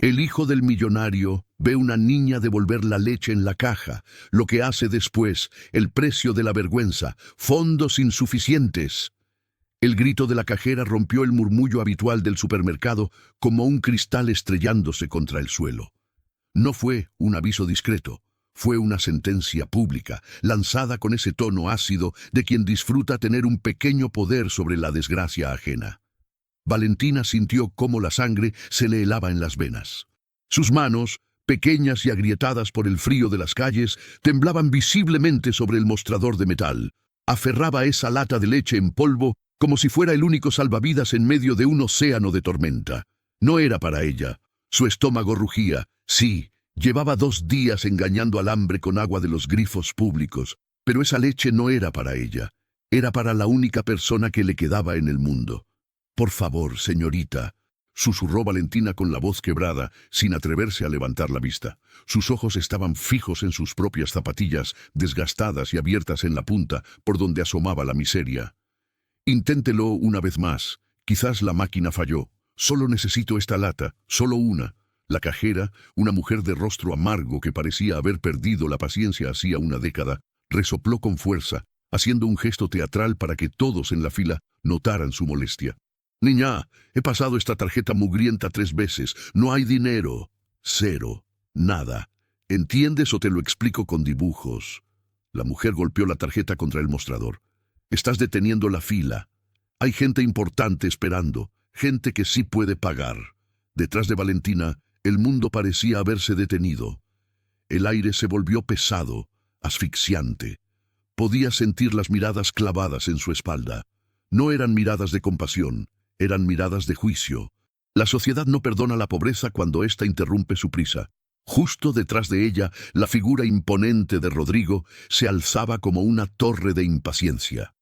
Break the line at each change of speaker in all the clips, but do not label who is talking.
El hijo del millonario ve una niña devolver la leche en la caja, lo que hace después, el precio de la vergüenza, fondos insuficientes. El grito de la cajera rompió el murmullo habitual del supermercado como un cristal estrellándose contra el suelo. No fue un aviso discreto, fue una sentencia pública, lanzada con ese tono ácido de quien disfruta tener un pequeño poder sobre la desgracia ajena. Valentina sintió cómo la sangre se le helaba en las venas. Sus manos, pequeñas y agrietadas por el frío de las calles, temblaban visiblemente sobre el mostrador de metal. Aferraba esa lata de leche en polvo como si fuera el único salvavidas en medio de un océano de tormenta. No era para ella. Su estómago rugía. Sí, llevaba 2 días engañando al hambre con agua de los grifos públicos, pero esa leche no era para ella. Era para la única persona que le quedaba en el mundo. «Por favor, señorita», susurró Valentina con la voz quebrada, sin atreverse a levantar la vista. Sus ojos estaban fijos en sus propias zapatillas, desgastadas y abiertas en la punta, por donde asomaba la miseria. «Inténtelo una vez más. Quizás la máquina falló. Solo necesito esta lata, solo una». La cajera, una mujer de rostro amargo que parecía haber perdido la paciencia hacía una década, resopló con fuerza, haciendo un gesto teatral para que todos en la fila notaran su molestia. «Niña, he pasado esta tarjeta mugrienta 3 veces. No hay dinero. 0. Nada. ¿Entiendes o te lo explico con dibujos?» La mujer golpeó la tarjeta contra el mostrador. «Estás deteniendo la fila. Hay gente importante esperando, gente que sí puede pagar». Detrás de Valentina, el mundo parecía haberse detenido. El aire se volvió pesado, asfixiante. Podía sentir las miradas clavadas en su espalda. No eran miradas de compasión. Eran miradas de juicio. La sociedad no perdona la pobreza cuando ésta interrumpe su prisa. Justo detrás de ella, la figura imponente de Rodrigo se alzaba como una torre de impaciencia.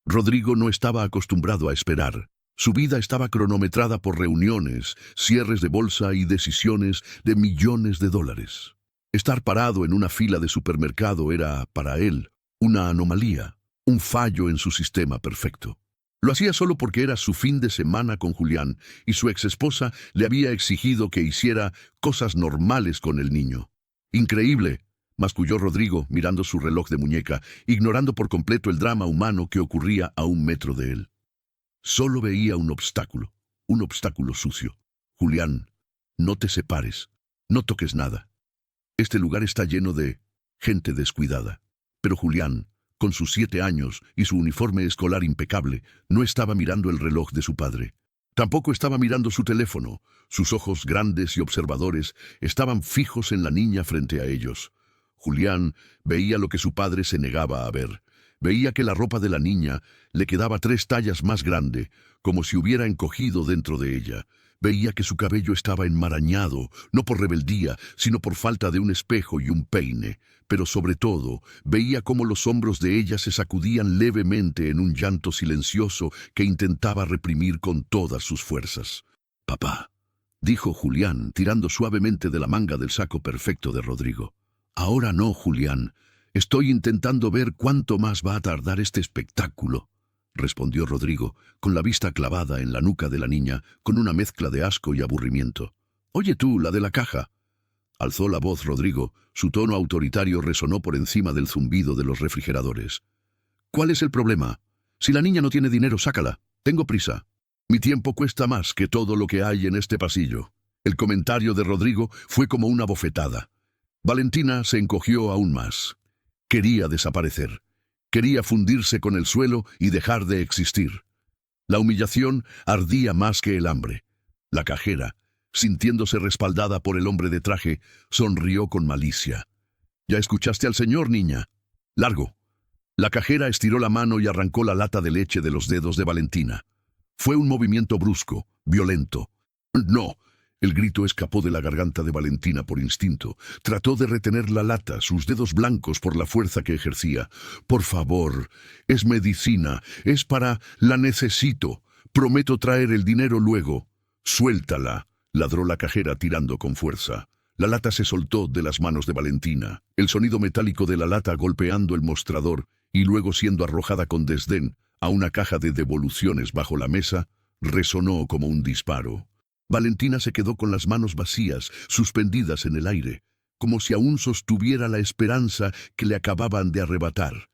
Rodrigo no estaba acostumbrado a esperar. Su vida estaba cronometrada por reuniones, cierres de bolsa y decisiones de millones de dólares. Estar parado en una fila de supermercado era, para él, una anomalía, un fallo en su sistema perfecto. Lo hacía solo porque era su fin de semana con Julián y su exesposa le había exigido que hiciera cosas normales con el niño. «Increíble», masculló Rodrigo mirando su reloj de muñeca, ignorando por completo el drama humano que ocurría a 1 metro de él. Solo veía un obstáculo sucio. «Julián, no te separes, no toques nada. Este lugar está lleno de gente descuidada». Pero Julián, con sus 7 años y su uniforme escolar impecable, no estaba mirando el reloj de su padre. Tampoco estaba mirando su teléfono. Sus ojos grandes y observadores estaban fijos en la niña frente a ellos. Julián veía lo que su padre se negaba a ver. Veía que la ropa de la niña le quedaba 3 tallas más grande, como si hubiera encogido dentro de ella. Veía que su cabello estaba enmarañado, no por rebeldía, sino por falta de un espejo y un peine. Pero sobre todo, veía cómo los hombros de ella se sacudían levemente en un llanto silencioso que intentaba reprimir con todas sus fuerzas. «Papá», dijo Julián, tirando suavemente de la manga del saco perfecto de Rodrigo. «Ahora no, Julián. Estoy intentando ver cuánto más va a tardar este espectáculo», respondió Rodrigo, con la vista clavada en la nuca de la niña, con una mezcla de asco y aburrimiento. «Oye tú, la de la caja», alzó la voz Rodrigo. Su tono autoritario resonó por encima del zumbido de los refrigeradores. «¿Cuál es el problema? Si la niña no tiene dinero, sácala. Tengo prisa. Mi tiempo cuesta más que todo lo que hay en este pasillo». El comentario de Rodrigo fue como una bofetada. Valentina se encogió aún más. Quería desaparecer. Quería fundirse con el suelo y dejar de existir. La humillación ardía más que el hambre. La cajera, sintiéndose respaldada por el hombre de traje, sonrió con malicia. «¿Ya escuchaste al señor, niña? Largo». La cajera estiró la mano y arrancó la lata de leche de los dedos de Valentina. Fue un movimiento brusco, violento. «No». El grito escapó de la garganta de Valentina por instinto. Trató de retener la lata, sus dedos blancos por la fuerza que ejercía. «Por favor, es medicina, es para... la necesito. Prometo traer el dinero luego». «Suéltala», ladró la cajera tirando con fuerza. La lata se soltó de las manos de Valentina. El sonido metálico de la lata golpeando el mostrador y luego siendo arrojada con desdén a una caja de devoluciones bajo la mesa resonó como un disparo. Valentina se quedó con las manos vacías, suspendidas en el aire, como si aún sostuviera la esperanza que le acababan de arrebatar.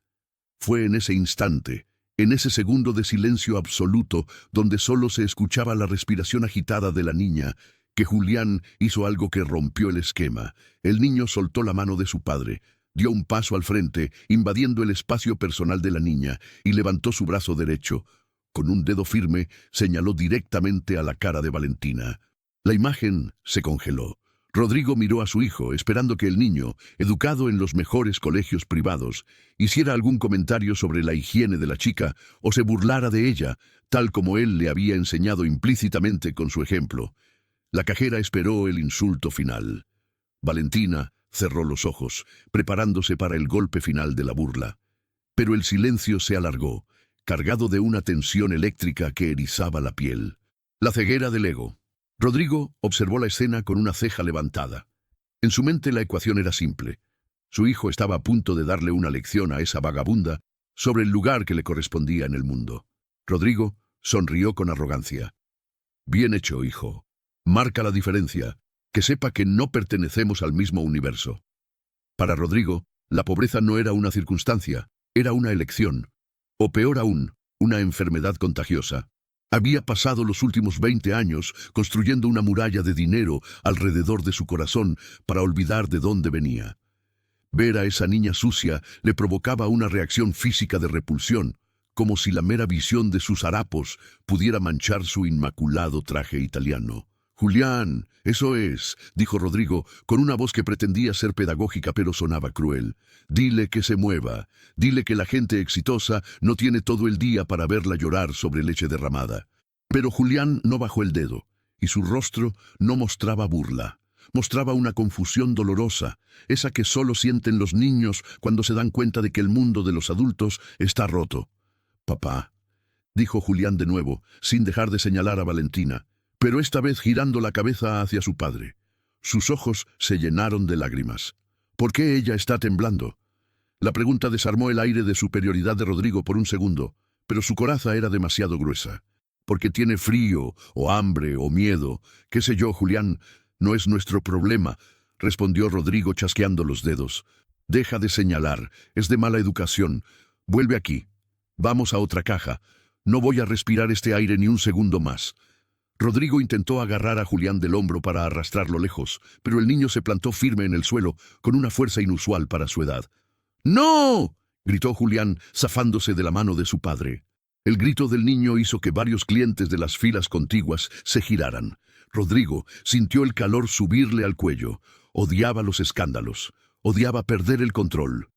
Fue en ese instante, en ese segundo de silencio absoluto, donde solo se escuchaba la respiración agitada de la niña, que Julián hizo algo que rompió el esquema. El niño soltó la mano de su padre, dio un paso al frente, invadiendo el espacio personal de la niña, y levantó su brazo derecho. Con un dedo firme, señaló directamente a la cara de Valentina. La imagen se congeló. Rodrigo miró a su hijo, esperando que el niño, educado en los mejores colegios privados, hiciera algún comentario sobre la higiene de la chica o se burlara de ella, tal como él le había enseñado implícitamente con su ejemplo. La cajera esperó el insulto final. Valentina cerró los ojos, preparándose para el golpe final de la burla. Pero el silencio se alargó, cargado de una tensión eléctrica que erizaba la piel. La ceguera del ego. Rodrigo observó la escena con una ceja levantada. En su mente la ecuación era simple. Su hijo estaba a punto de darle una lección a esa vagabunda sobre el lugar que le correspondía en el mundo. Rodrigo sonrió con arrogancia. Bien hecho, hijo. Marca la diferencia. Que sepa que no pertenecemos al mismo universo. Para Rodrigo, la pobreza no era una circunstancia, era una elección. O peor aún, una enfermedad contagiosa. Había pasado los últimos 20 años construyendo una muralla de dinero alrededor de su corazón para olvidar de dónde venía. Ver a esa niña sucia le provocaba una reacción física de repulsión, como si la mera visión de sus harapos pudiera manchar su inmaculado traje italiano. «Julián, eso es», dijo Rodrigo, con una voz que pretendía ser pedagógica pero sonaba cruel. «Dile que se mueva, dile que la gente exitosa no tiene todo el día para verla llorar sobre leche derramada». Pero Julián no bajó el dedo, y su rostro no mostraba burla. Mostraba una confusión dolorosa, esa que solo sienten los niños cuando se dan cuenta de que el mundo de los adultos está roto. «Papá», dijo Julián de nuevo, sin dejar de señalar a Valentina, pero esta vez girando la cabeza hacia su padre. Sus ojos se llenaron de lágrimas. ¿Por qué ella está temblando? La pregunta desarmó el aire de superioridad de Rodrigo por un segundo, pero su coraza era demasiado gruesa. «Porque tiene frío, o hambre, o miedo. Qué sé yo, Julián, no es nuestro problema», respondió Rodrigo chasqueando los dedos. «Deja de señalar, es de mala educación. Vuelve aquí. Vamos a otra caja. No voy a respirar este aire ni un segundo más». Rodrigo intentó agarrar a Julián del hombro para arrastrarlo lejos, pero el niño se plantó firme en el suelo, con una fuerza inusual para su edad. «¡No!», gritó Julián, zafándose de la mano de su padre. El grito del niño hizo que varios clientes de las filas contiguas se giraran. Rodrigo sintió el calor subirle al cuello. Odiaba los escándalos. Odiaba perder el control.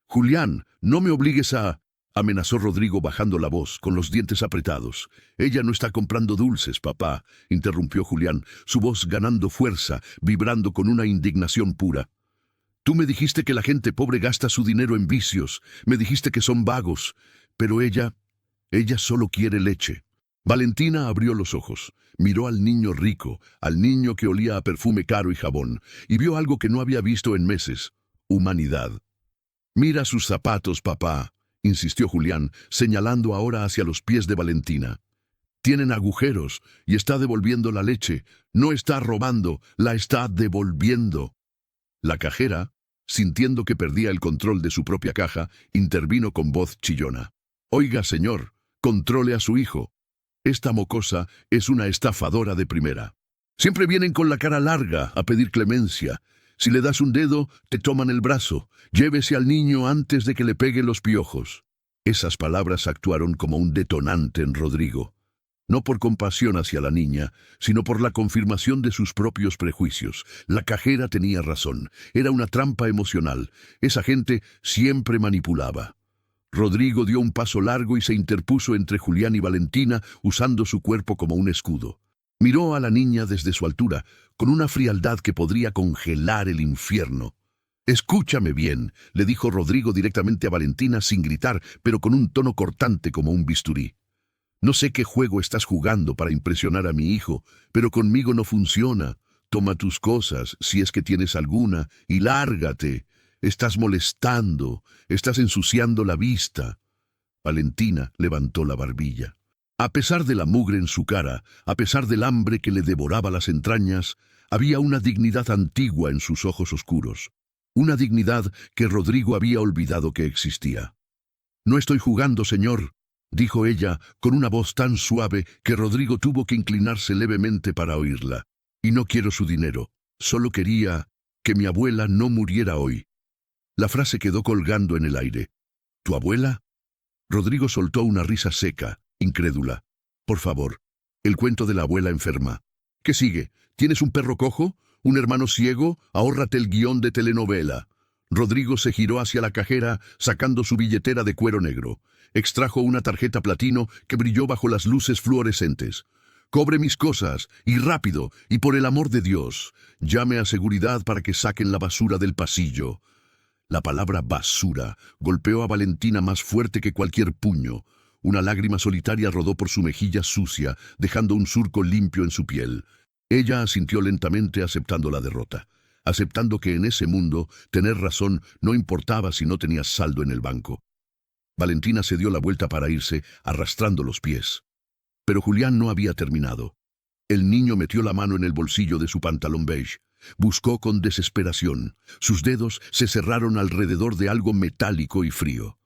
«Julián, no me obligues a...», amenazó Rodrigo bajando la voz, con los dientes apretados. «Ella no está comprando dulces, papá», interrumpió Julián, su voz ganando fuerza, vibrando con una indignación pura. «Tú me dijiste que la gente pobre gasta su dinero en vicios, me dijiste que son vagos, pero ella solo quiere leche». Valentina abrió los ojos, miró al niño rico, al niño que olía a perfume caro y jabón, y vio algo que no había visto en meses: humanidad. «Mira sus zapatos, papá», insistió Julián, señalando ahora hacia los pies de Valentina. «Tienen agujeros y está devolviendo la leche. No está robando, la está devolviendo». La cajera, sintiendo que perdía el control de su propia caja, intervino con voz chillona. «Oiga, señor, controle a su hijo. Esta mocosa es una estafadora de primera. Siempre vienen con la cara larga a pedir clemencia. Si le das un dedo, te toman el brazo. Llévese al niño antes de que le pegue los piojos». Esas palabras actuaron como un detonante en Rodrigo. No por compasión hacia la niña, sino por la confirmación de sus propios prejuicios. La cajera tenía razón. Era una trampa emocional. Esa gente siempre manipulaba. Rodrigo dio un paso largo y se interpuso entre Julián y Valentina, usando su cuerpo como un escudo. Miró a la niña desde su altura, con una frialdad que podría congelar el infierno. «Escúchame bien», le dijo Rodrigo directamente a Valentina sin gritar, pero con un tono cortante como un bisturí. «No sé qué juego estás jugando para impresionar a mi hijo, pero conmigo no funciona. Toma tus cosas, si es que tienes alguna, y lárgate. Estás molestando, estás ensuciando la vista». Valentina levantó la barbilla. A pesar de la mugre en su cara, a pesar del hambre que le devoraba las entrañas, había una dignidad antigua en sus ojos oscuros, una dignidad que Rodrigo había olvidado que existía. «No estoy jugando, señor», dijo ella con una voz tan suave que Rodrigo tuvo que inclinarse levemente para oírla. «Y no quiero su dinero, solo quería que mi abuela no muriera hoy». La frase quedó colgando en el aire. «¿Tu abuela?». Rodrigo soltó una risa seca, incrédula. «Por favor, el cuento de la abuela enferma. ¿Qué sigue? ¿Tienes un perro cojo? ¿Un hermano ciego? Ahórrate el guión de telenovela». Rodrigo se giró hacia la cajera, sacando su billetera de cuero negro. Extrajo una tarjeta platino que brilló bajo las luces fluorescentes. «Cobre mis cosas, y rápido, y por el amor de Dios. Llame a seguridad para que saquen la basura del pasillo». La palabra basura golpeó a Valentina más fuerte que cualquier puño. Una lágrima solitaria rodó por su mejilla sucia, dejando un surco limpio en su piel. Ella asintió lentamente aceptando la derrota, aceptando que en ese mundo tener razón no importaba si no tenías saldo en el banco. Valentina se dio la vuelta para irse, arrastrando los pies. Pero Julián no había terminado. El niño metió la mano en el bolsillo de su pantalón beige. Buscó con desesperación. Sus dedos se cerraron alrededor de algo metálico y frío.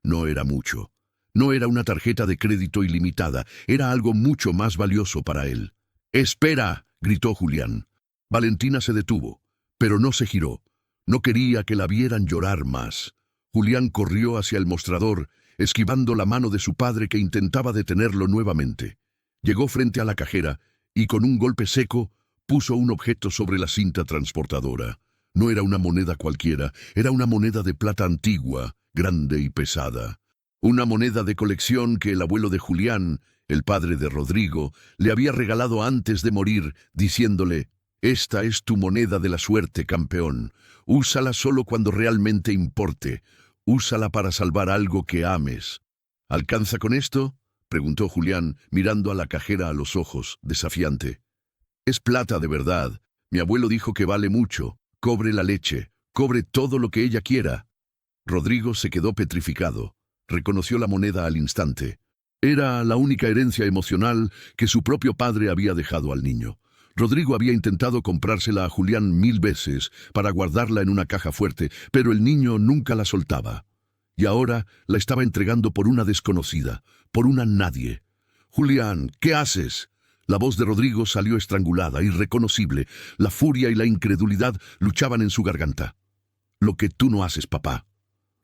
No era mucho. No era una tarjeta de crédito ilimitada. Era algo mucho más valioso para él. «¡Espera!», gritó Julián. Valentina se detuvo, pero no se giró. No quería que la vieran llorar más. Julián corrió hacia el mostrador, esquivando la mano de su padre que intentaba detenerlo nuevamente. Llegó frente a la cajera y con un golpe seco puso un objeto sobre la cinta transportadora. No era una moneda cualquiera, era una moneda de plata antigua, grande y pesada. Una moneda de colección que el abuelo de Julián, el padre de Rodrigo, le había regalado antes de morir, diciéndole: «Esta es tu moneda de la suerte, campeón. Úsala solo cuando realmente importe. Úsala para salvar algo que ames». «¿Alcanza con esto?», preguntó Julián, mirando a la cajera a los ojos, desafiante. «Es plata de verdad. Mi abuelo dijo que vale mucho. Cobre la leche. Cobre todo lo que ella quiera». Rodrigo se quedó petrificado. Reconoció la moneda al instante. Era la única herencia emocional que su propio padre había dejado al niño. Rodrigo había intentado comprársela a Julián 1000 veces para guardarla en una caja fuerte, pero el niño nunca la soltaba. Y ahora la estaba entregando por una desconocida, por una nadie. «Julián, ¿qué haces?». La voz de Rodrigo salió estrangulada, irreconocible. La furia y la incredulidad luchaban en su garganta. «Lo que tú no haces, papá»,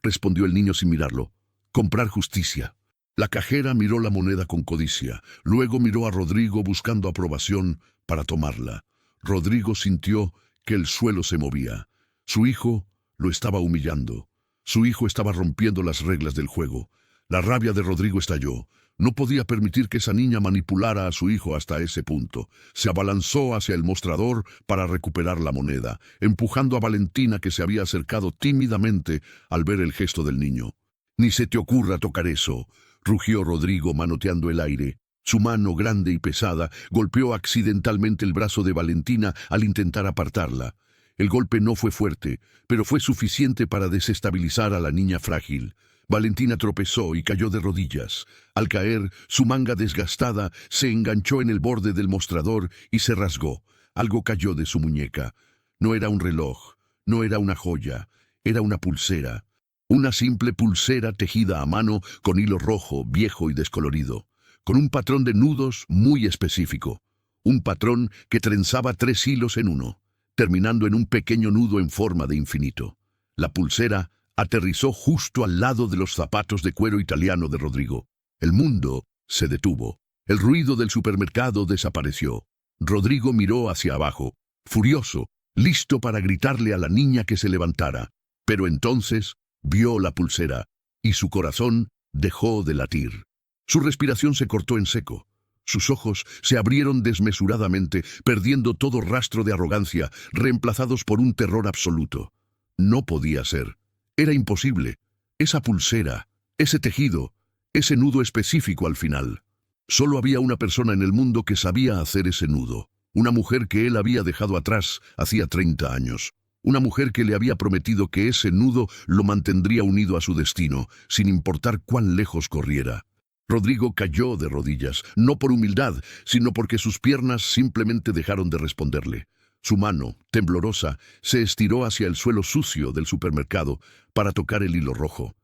respondió el niño sin mirarlo. «Comprar justicia». La cajera miró la moneda con codicia. Luego miró a Rodrigo buscando aprobación para tomarla. Rodrigo sintió que el suelo se movía. Su hijo lo estaba humillando. Su hijo estaba rompiendo las reglas del juego. La rabia de Rodrigo estalló. No podía permitir que esa niña manipulara a su hijo hasta ese punto. Se abalanzó hacia el mostrador para recuperar la moneda, empujando a Valentina, que se había acercado tímidamente al ver el gesto del niño. «Ni se te ocurra tocar eso», rugió Rodrigo manoteando el aire. Su mano grande y pesada golpeó accidentalmente el brazo de Valentina al intentar apartarla. El golpe no fue fuerte, pero fue suficiente para desestabilizar a la niña frágil. Valentina tropezó y cayó de rodillas. Al caer, su manga desgastada se enganchó en el borde del mostrador y se rasgó. Algo cayó de su muñeca. No era un reloj, no era una joya, era una pulsera. Una simple pulsera tejida a mano con hilo rojo, viejo y descolorido, con un patrón de nudos muy específico. Un patrón que trenzaba 3 hilos en uno, terminando en un pequeño nudo en forma de infinito. La pulsera aterrizó justo al lado de los zapatos de cuero italiano de Rodrigo. El mundo se detuvo. El ruido del supermercado desapareció. Rodrigo miró hacia abajo, furioso, listo para gritarle a la niña que se levantara. Pero entonces vio la pulsera y su corazón dejó de latir. Su respiración se cortó en seco. Sus ojos se abrieron desmesuradamente, perdiendo todo rastro de arrogancia, reemplazados por un terror absoluto. No podía ser. Era imposible. Esa pulsera, ese tejido, ese nudo específico al final. Solo había una persona en el mundo que sabía hacer ese nudo. Una mujer que él había dejado atrás hacía 30 años. Una mujer que le había prometido que ese nudo lo mantendría unido a su destino, sin importar cuán lejos corriera. Rodrigo cayó de rodillas, no por humildad, sino porque sus piernas simplemente dejaron de responderle. Su mano, temblorosa, se estiró hacia el suelo sucio del supermercado para tocar el hilo rojo.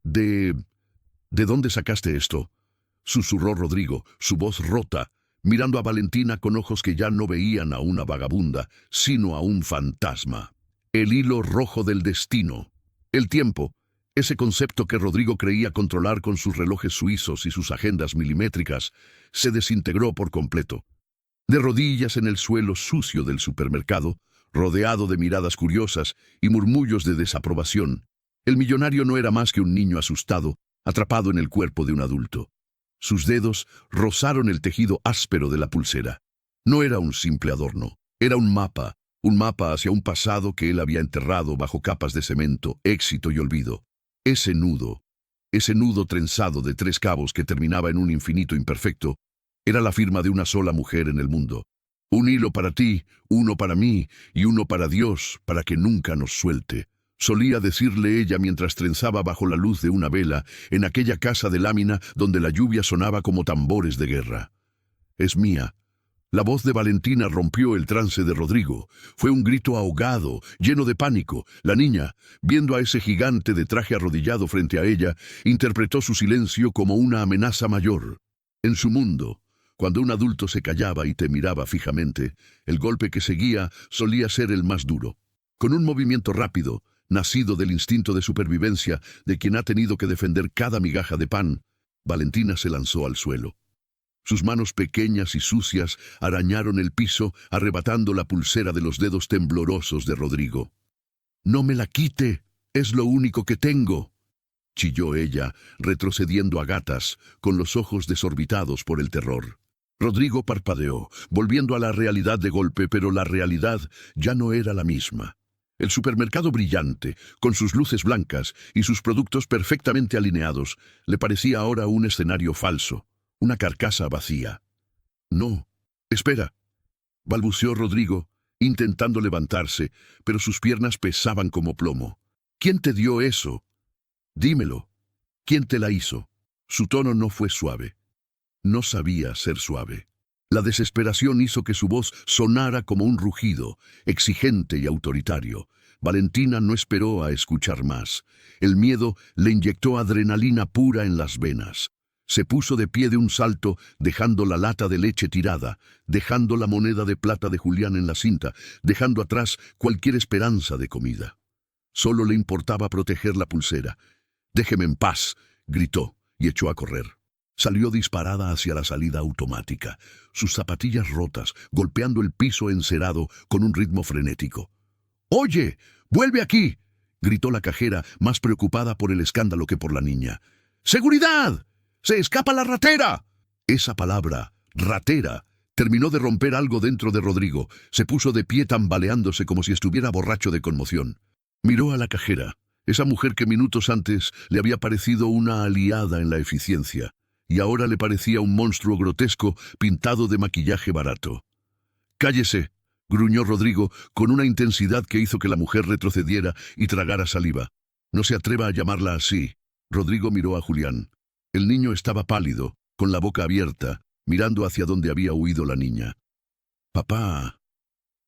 ¿De dónde sacaste esto?, susurró Rodrigo, su voz rota, mirando a Valentina con ojos que ya no veían a una vagabunda, sino a un fantasma. El hilo rojo del destino. El tiempo, ese concepto que Rodrigo creía controlar con sus relojes suizos y sus agendas milimétricas, se desintegró por completo. De rodillas en el suelo sucio del supermercado, rodeado de miradas curiosas y murmullos de desaprobación, el millonario no era más que un niño asustado, atrapado en el cuerpo de un adulto. Sus dedos rozaron el tejido áspero de la pulsera. No era un simple adorno, era un mapa hacia un pasado que él había enterrado bajo capas de cemento, éxito y olvido. Ese nudo trenzado de 3 cabos que terminaba en un infinito imperfecto, era la firma de una sola mujer en el mundo. Un hilo para ti, uno para mí y uno para Dios, para que nunca nos suelte. Solía decirle ella mientras trenzaba bajo la luz de una vela en aquella casa de lámina donde la lluvia sonaba como tambores de guerra. Es mía. La voz de Valentina rompió el trance de Rodrigo. Fue un grito ahogado, lleno de pánico. La niña, viendo a ese gigante de traje arrodillado frente a ella, interpretó su silencio como una amenaza mayor. En su mundo, cuando un adulto se callaba y te miraba fijamente, el golpe que seguía solía ser el más duro. Con un movimiento rápido, nacido del instinto de supervivencia de quien ha tenido que defender cada migaja de pan, Valentina se lanzó al suelo. Sus manos pequeñas y sucias arañaron el piso, arrebatando la pulsera de los dedos temblorosos de Rodrigo. «No me la quite, es lo único que tengo», chilló ella, retrocediendo a gatas, con los ojos desorbitados por el terror. Rodrigo parpadeó, volviendo a la realidad de golpe, pero la realidad ya no era la misma. El supermercado brillante, con sus luces blancas y sus productos perfectamente alineados, le parecía ahora un escenario falso, una carcasa vacía. «No, espera», balbuceó Rodrigo, intentando levantarse, pero sus piernas pesaban como plomo. «¿Quién te dio eso? Dímelo. ¿Quién te la hizo?» Su tono no fue suave. No sabía ser suave. La desesperación hizo que su voz sonara como un rugido, exigente y autoritario. Valentina no esperó a escuchar más. El miedo le inyectó adrenalina pura en las venas. Se puso de pie de un salto, dejando la lata de leche tirada, dejando la moneda de plata de Julián en la cinta, dejando atrás cualquier esperanza de comida. Solo le importaba proteger la pulsera. «Déjeme en paz», gritó, y echó a correr. Salió disparada hacia la salida automática, sus zapatillas rotas, golpeando el piso encerado con un ritmo frenético. «¡Oye! ¡Vuelve aquí!», gritó la cajera, más preocupada por el escándalo que por la niña. «¡Seguridad! ¡Se escapa la ratera!». Esa palabra, ratera, terminó de romper algo dentro de Rodrigo. Se puso de pie tambaleándose como si estuviera borracho de conmoción. Miró a la cajera, esa mujer que minutos antes le había parecido una aliada en la eficiencia, y ahora le parecía un monstruo grotesco pintado de maquillaje barato. «Cállese», gruñó Rodrigo con una intensidad que hizo que la mujer retrocediera y tragara saliva. «No se atreva a llamarla así». Rodrigo miró a Julián. El niño estaba pálido, con la boca abierta, mirando hacia donde había huido la niña. «Papá».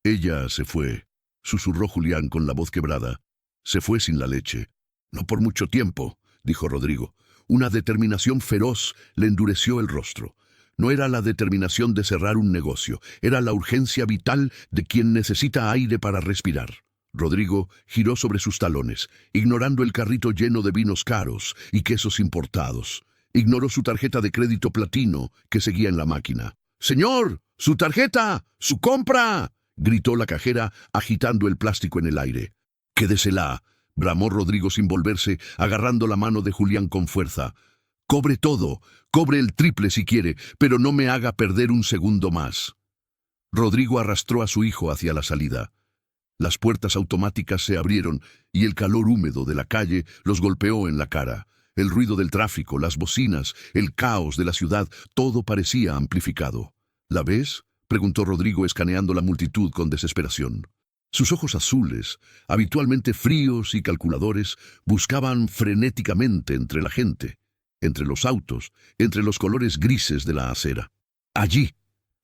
«Ella se fue», susurró Julián con la voz quebrada. «Se fue sin la leche». «No por mucho tiempo», dijo Rodrigo. Una determinación feroz le endureció el rostro. No era la determinación de cerrar un negocio, era la urgencia vital de quien necesita aire para respirar. Rodrigo giró sobre sus talones, ignorando el carrito lleno de vinos caros y quesos importados. Ignoró su tarjeta de crédito platino que seguía en la máquina. «¡Señor! ¡Su tarjeta! ¡Su compra!», gritó la cajera, agitando el plástico en el aire. «Quédesela», bramó Rodrigo sin volverse, agarrando la mano de Julián con fuerza. «Cobre todo, cobre el triple si quiere, pero no me haga perder un segundo más». Rodrigo arrastró a su hijo hacia la salida. Las puertas automáticas se abrieron y el calor húmedo de la calle los golpeó en la cara. El ruido del tráfico, las bocinas, el caos de la ciudad, todo parecía amplificado. «¿La ves?», preguntó Rodrigo escaneando la multitud con desesperación. Sus ojos azules, habitualmente fríos y calculadores, buscaban frenéticamente entre la gente. entre los autos, entre los colores grises de la acera. «Allí»,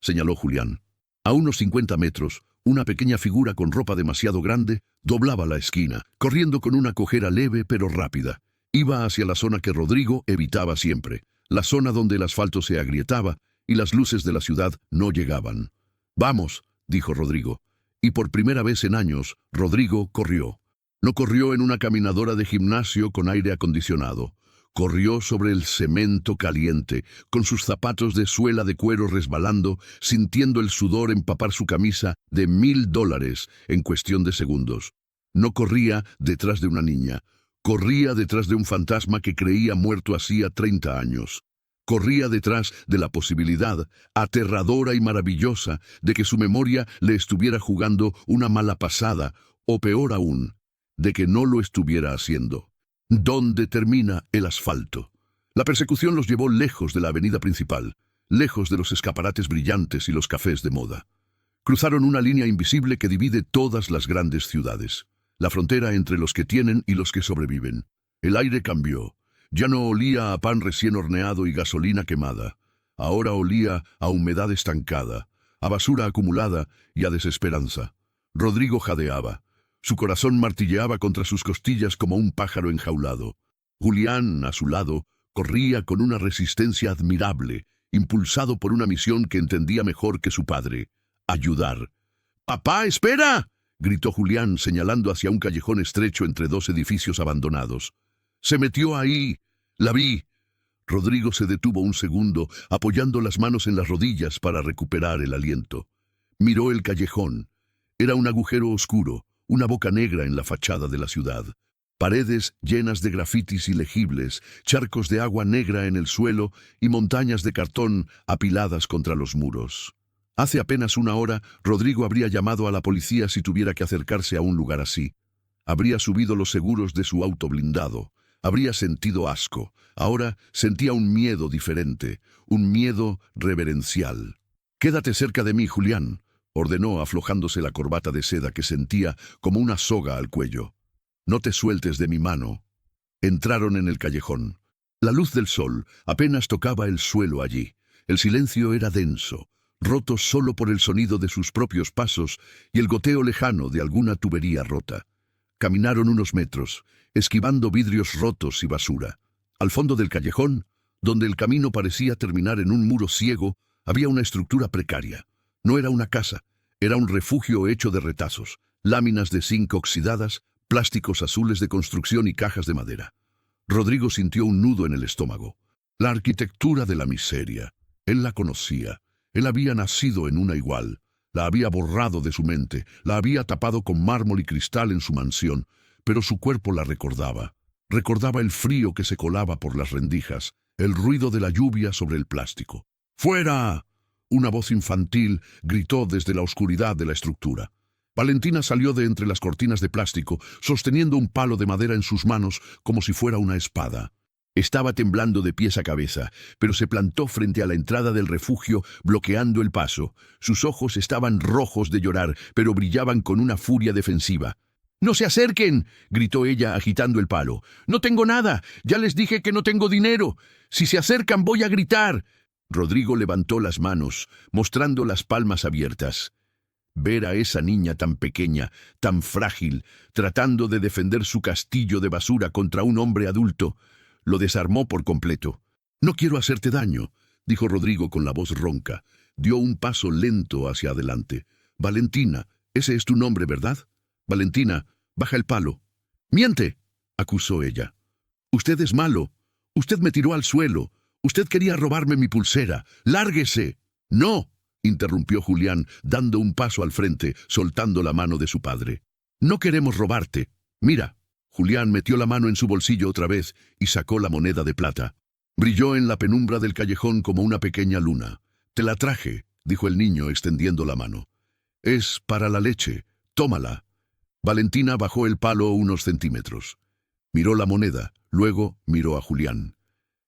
señaló Julián. A unos 50 metros, una pequeña figura con ropa demasiado grande doblaba la esquina, corriendo con una cojera leve pero rápida. Iba hacia la zona que Rodrigo evitaba siempre, la zona donde el asfalto se agrietaba y las luces de la ciudad no llegaban. «Vamos», dijo Rodrigo. Y por primera vez en años, Rodrigo corrió. No corrió en una caminadora de gimnasio con aire acondicionado. Corrió sobre el cemento caliente, con sus zapatos de suela de cuero resbalando, sintiendo el sudor empapar su camisa de $1000 en cuestión de segundos. No corría detrás de una niña. Corría detrás de un fantasma que creía muerto hacía 30 años. Corría detrás de la posibilidad, aterradora y maravillosa, de que su memoria le estuviera jugando una mala pasada, o peor aún, de que no lo estuviera haciendo. ¿Dónde termina el asfalto? La persecución los llevó lejos de la avenida principal, lejos de los escaparates brillantes y los cafés de moda. Cruzaron una línea invisible que divide todas las grandes ciudades, la frontera entre los que tienen y los que sobreviven. El aire cambió. Ya no olía a pan recién horneado y gasolina quemada. Ahora olía a humedad estancada, a basura acumulada y a desesperanza. Rodrigo jadeaba. Su corazón martilleaba contra sus costillas como un pájaro enjaulado. Julián, a su lado, corría con una resistencia admirable, impulsado por una misión que entendía mejor que su padre: ayudar. «¡Papá, espera!», gritó Julián, señalando hacia un callejón estrecho entre dos edificios abandonados. «Se metió ahí. La vi». Rodrigo se detuvo un segundo, apoyando las manos en las rodillas para recuperar el aliento. Miró el callejón. Era un agujero oscuro, una boca negra en la fachada de la ciudad. Paredes llenas de grafitis ilegibles, charcos de agua negra en el suelo y montañas de cartón apiladas contra los muros. Hace apenas una hora, Rodrigo habría llamado a la policía si tuviera que acercarse a un lugar así. Habría subido los seguros de su auto blindado. Habría sentido asco. Ahora sentía un miedo diferente, un miedo reverencial. «Quédate cerca de mí, Julián», ordenó, aflojándose la corbata de seda que sentía como una soga al cuello. «No te sueltes de mi mano». Entraron en el callejón. La luz del sol apenas tocaba el suelo allí. El silencio era denso, roto solo por el sonido de sus propios pasos y el goteo lejano de alguna tubería rota. Caminaron unos metros, esquivando vidrios rotos y basura. Al fondo del callejón, donde el camino parecía terminar en un muro ciego, había una estructura precaria. No era una casa, era un refugio hecho de retazos, láminas de zinc oxidadas, plásticos azules de construcción y cajas de madera. Rodrigo sintió un nudo en el estómago. La arquitectura de la miseria. Él la conocía. Él había nacido en una igual. La había borrado de su mente, la había tapado con mármol y cristal en su mansión, pero su cuerpo la recordaba. Recordaba el frío que se colaba por las rendijas, el ruido de la lluvia sobre el plástico. «¡Fuera!», una voz infantil gritó desde la oscuridad de la estructura. Valentina salió de entre las cortinas de plástico, sosteniendo un palo de madera en sus manos como si fuera una espada. Estaba temblando de pies a cabeza, pero se plantó frente a la entrada del refugio, bloqueando el paso. Sus ojos estaban rojos de llorar, pero brillaban con una furia defensiva. «¡No se acerquen!», gritó ella agitando el palo. «No tengo nada. Ya les dije que no tengo dinero. Si se acercan voy a gritar». Rodrigo levantó las manos, mostrando las palmas abiertas. Ver a esa niña tan pequeña, tan frágil, tratando de defender su castillo de basura contra un hombre adulto, lo desarmó por completo. «No quiero hacerte daño», dijo Rodrigo con la voz ronca. Dio un paso lento hacia adelante. «Valentina, ese es tu nombre, ¿verdad? Valentina, baja el palo». «¡Miente!», acusó ella. «Usted es malo. Usted me tiró al suelo. Usted quería robarme mi pulsera. ¡Lárguese!». «No», interrumpió Julián, dando un paso al frente, soltando la mano de su padre. «No queremos robarte. Mira». Julián metió la mano en su bolsillo otra vez y sacó la moneda de plata. Brilló en la penumbra del callejón como una pequeña luna. «Te la traje», dijo el niño extendiendo la mano. «Es para la leche. Tómala». Valentina bajó el palo unos centímetros. Miró la moneda, luego miró a Julián.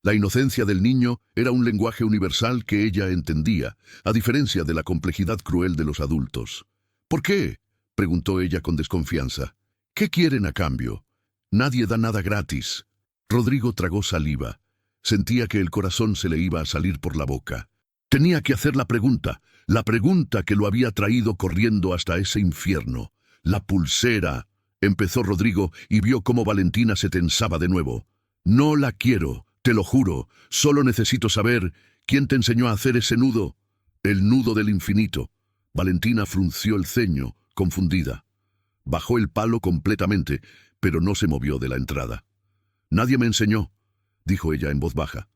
La inocencia del niño era un lenguaje universal que ella entendía, a diferencia de la complejidad cruel de los adultos. «¿Por qué?», preguntó ella con desconfianza. «¿Qué quieren a cambio? Nadie da nada gratis». Rodrigo tragó saliva. Sentía que el corazón se le iba a salir por la boca. Tenía que hacer la pregunta que lo había traído corriendo hasta ese infierno. La pulsera. Empezó Rodrigo y vio cómo Valentina se tensaba de nuevo. No la quiero, te lo juro. Solo necesito saber quién te enseñó a hacer ese nudo. El nudo del infinito. Valentina frunció el ceño, confundida. Bajó el palo completamente, pero no se movió de la entrada. Nadie me enseñó, dijo ella en voz baja.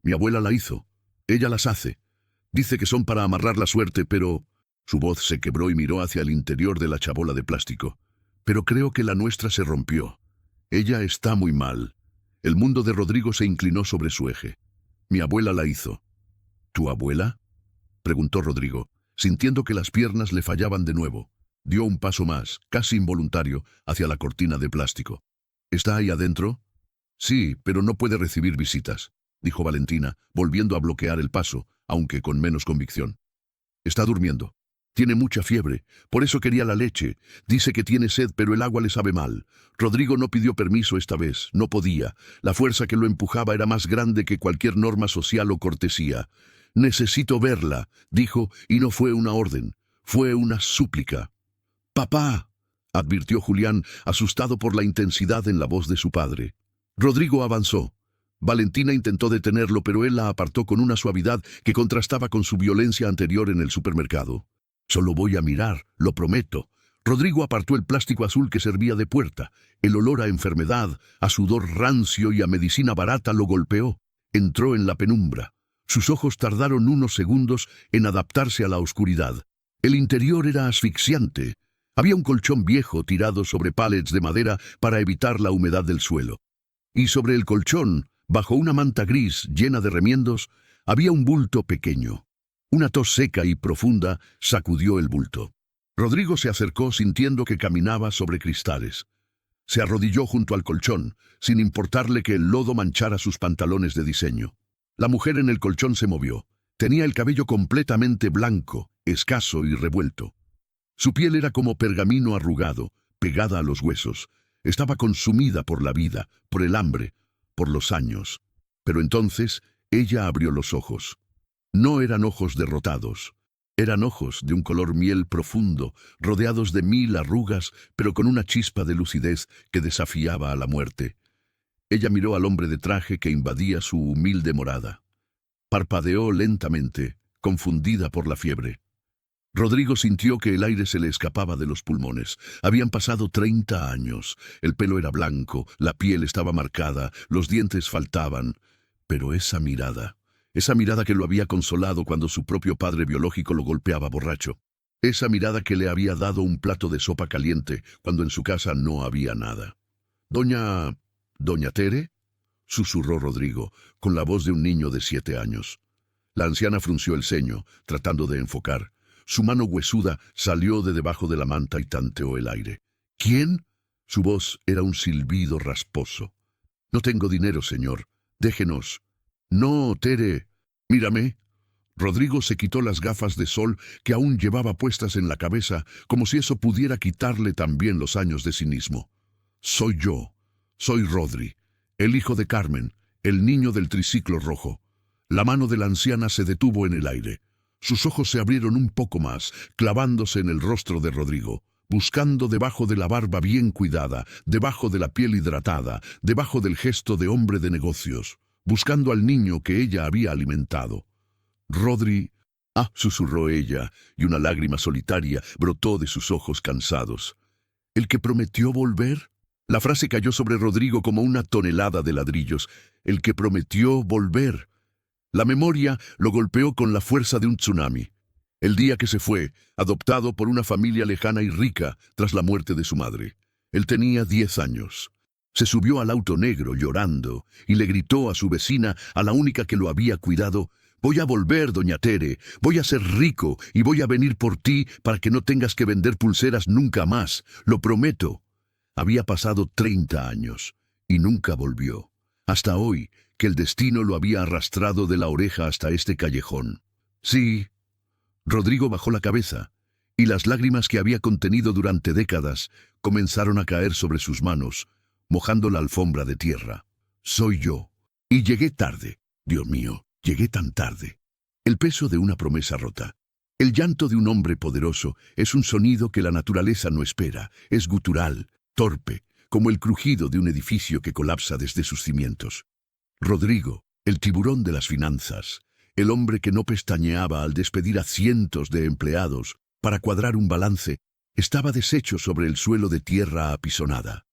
Mi abuela la hizo. Ella las hace. Dice que son para amarrar la suerte, pero... Su voz se quebró y miró hacia el interior de la chabola de plástico. Pero creo que la nuestra se rompió. Ella está muy mal. El mundo de Rodrigo se inclinó sobre su eje. Mi abuela la hizo. ¿Tu abuela?, preguntó Rodrigo, sintiendo que las piernas le fallaban de nuevo. Dio un paso más, casi involuntario, hacia la cortina de plástico. ¿Está ahí adentro? Sí, pero no puede recibir visitas, dijo Valentina, volviendo a bloquear el paso, aunque con menos convicción. Está durmiendo. Tiene mucha fiebre, por eso quería la leche. Dice que tiene sed, pero el agua le sabe mal. Rodrigo no pidió permiso esta vez, no podía. La fuerza que lo empujaba era más grande que cualquier norma social o cortesía. Necesito verla, dijo, y no fue una orden, fue una súplica. Papá, advirtió Julián, asustado por la intensidad en la voz de su padre. Rodrigo avanzó. Valentina intentó detenerlo, pero él la apartó con una suavidad que contrastaba con su violencia anterior en el supermercado. Solo voy a mirar, lo prometo. Rodrigo apartó el plástico azul que servía de puerta. El olor a enfermedad, a sudor rancio y a medicina barata lo golpeó. Entró en la penumbra. Sus ojos tardaron unos segundos en adaptarse a la oscuridad. El interior era asfixiante. Había un colchón viejo tirado sobre pallets de madera para evitar la humedad del suelo. Y sobre el colchón, bajo una manta gris llena de remiendos, había un bulto pequeño. Una tos seca y profunda sacudió el bulto. Rodrigo se acercó sintiendo que caminaba sobre cristales. Se arrodilló junto al colchón, sin importarle que el lodo manchara sus pantalones de diseño. La mujer en el colchón se movió. Tenía el cabello completamente blanco, escaso y revuelto. Su piel era como pergamino arrugado, pegada a los huesos. Estaba consumida por la vida, por el hambre, por los años. Pero entonces ella abrió los ojos. No eran ojos derrotados. Eran ojos de un color miel profundo, rodeados de 1000 arrugas, pero con una chispa de lucidez que desafiaba a la muerte. Ella miró al hombre de traje que invadía su humilde morada. Parpadeó lentamente, confundida por la fiebre. Rodrigo sintió que el aire se le escapaba de los pulmones. Habían pasado 30 años. El pelo era blanco, la piel estaba marcada, los dientes faltaban. Pero esa mirada que lo había consolado cuando su propio padre biológico lo golpeaba borracho. Esa mirada que le había dado un plato de sopa caliente cuando en su casa no había nada. ¿Doña Tere?, susurró Rodrigo, con la voz de un niño de 7 años. La anciana frunció el ceño, tratando de enfocar. Su mano huesuda salió de debajo de la manta y tanteó el aire. ¿Quién? Su voz era un silbido rasposo. No tengo dinero, señor. Déjenos. No, Tere. Mírame. Rodrigo se quitó las gafas de sol que aún llevaba puestas en la cabeza, como si eso pudiera quitarle también los años de cinismo. Soy yo. Soy Rodri, el hijo de Carmen, el niño del triciclo rojo. La mano de la anciana se detuvo en el aire. Sus ojos se abrieron un poco más, clavándose en el rostro de Rodrigo, buscando debajo de la barba bien cuidada, debajo de la piel hidratada, debajo del gesto de hombre de negocios, buscando al niño que ella había alimentado. Rodri, susurró ella, y una lágrima solitaria brotó de sus ojos cansados. ¿El que prometió volver? La frase cayó sobre Rodrigo como una tonelada de ladrillos. El que prometió volver. La memoria lo golpeó con la fuerza de un tsunami. El día que se fue, adoptado por una familia lejana y rica tras la muerte de su madre. Él tenía 10 años. Se subió al auto negro llorando y le gritó a su vecina, a la única que lo había cuidado: «Voy a volver, doña Tere, voy a ser rico y voy a venir por ti para que no tengas que vender pulseras nunca más, lo prometo». Había pasado 30 años y nunca volvió. Hasta hoy, que el destino lo había arrastrado de la oreja hasta este callejón. Sí. Rodrigo bajó la cabeza, y las lágrimas que había contenido durante décadas comenzaron a caer sobre sus manos, mojando la alfombra de tierra. Soy yo. Y llegué tarde. Dios mío, llegué tan tarde. El peso de una promesa rota. El llanto de un hombre poderoso es un sonido que la naturaleza no espera. Es gutural, torpe, como el crujido de un edificio que colapsa desde sus cimientos. Rodrigo, el tiburón de las finanzas, el hombre que no pestañeaba al despedir a cientos de empleados para cuadrar un balance, estaba deshecho sobre el suelo de tierra apisonada.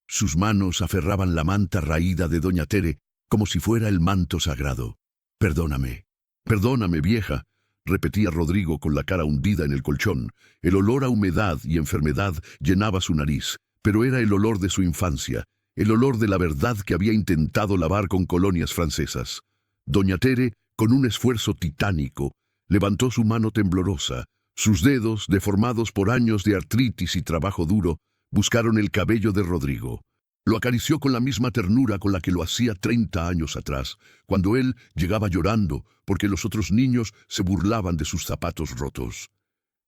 Sus manos aferraban la manta raída de doña Tere como si fuera el manto sagrado. «Perdóname, perdóname, vieja», repetía Rodrigo con la cara hundida en el colchón. El olor a humedad y enfermedad llenaba su nariz, pero era el olor de su infancia, el olor de la verdad que había intentado lavar con colonias francesas. Doña Tere, con un esfuerzo titánico, levantó su mano temblorosa. Sus dedos, deformados por años de artritis y trabajo duro, buscaron el cabello de Rodrigo. Lo acarició con la misma ternura con la que lo hacía 30 años atrás, cuando él llegaba llorando porque los otros niños se burlaban de sus zapatos rotos.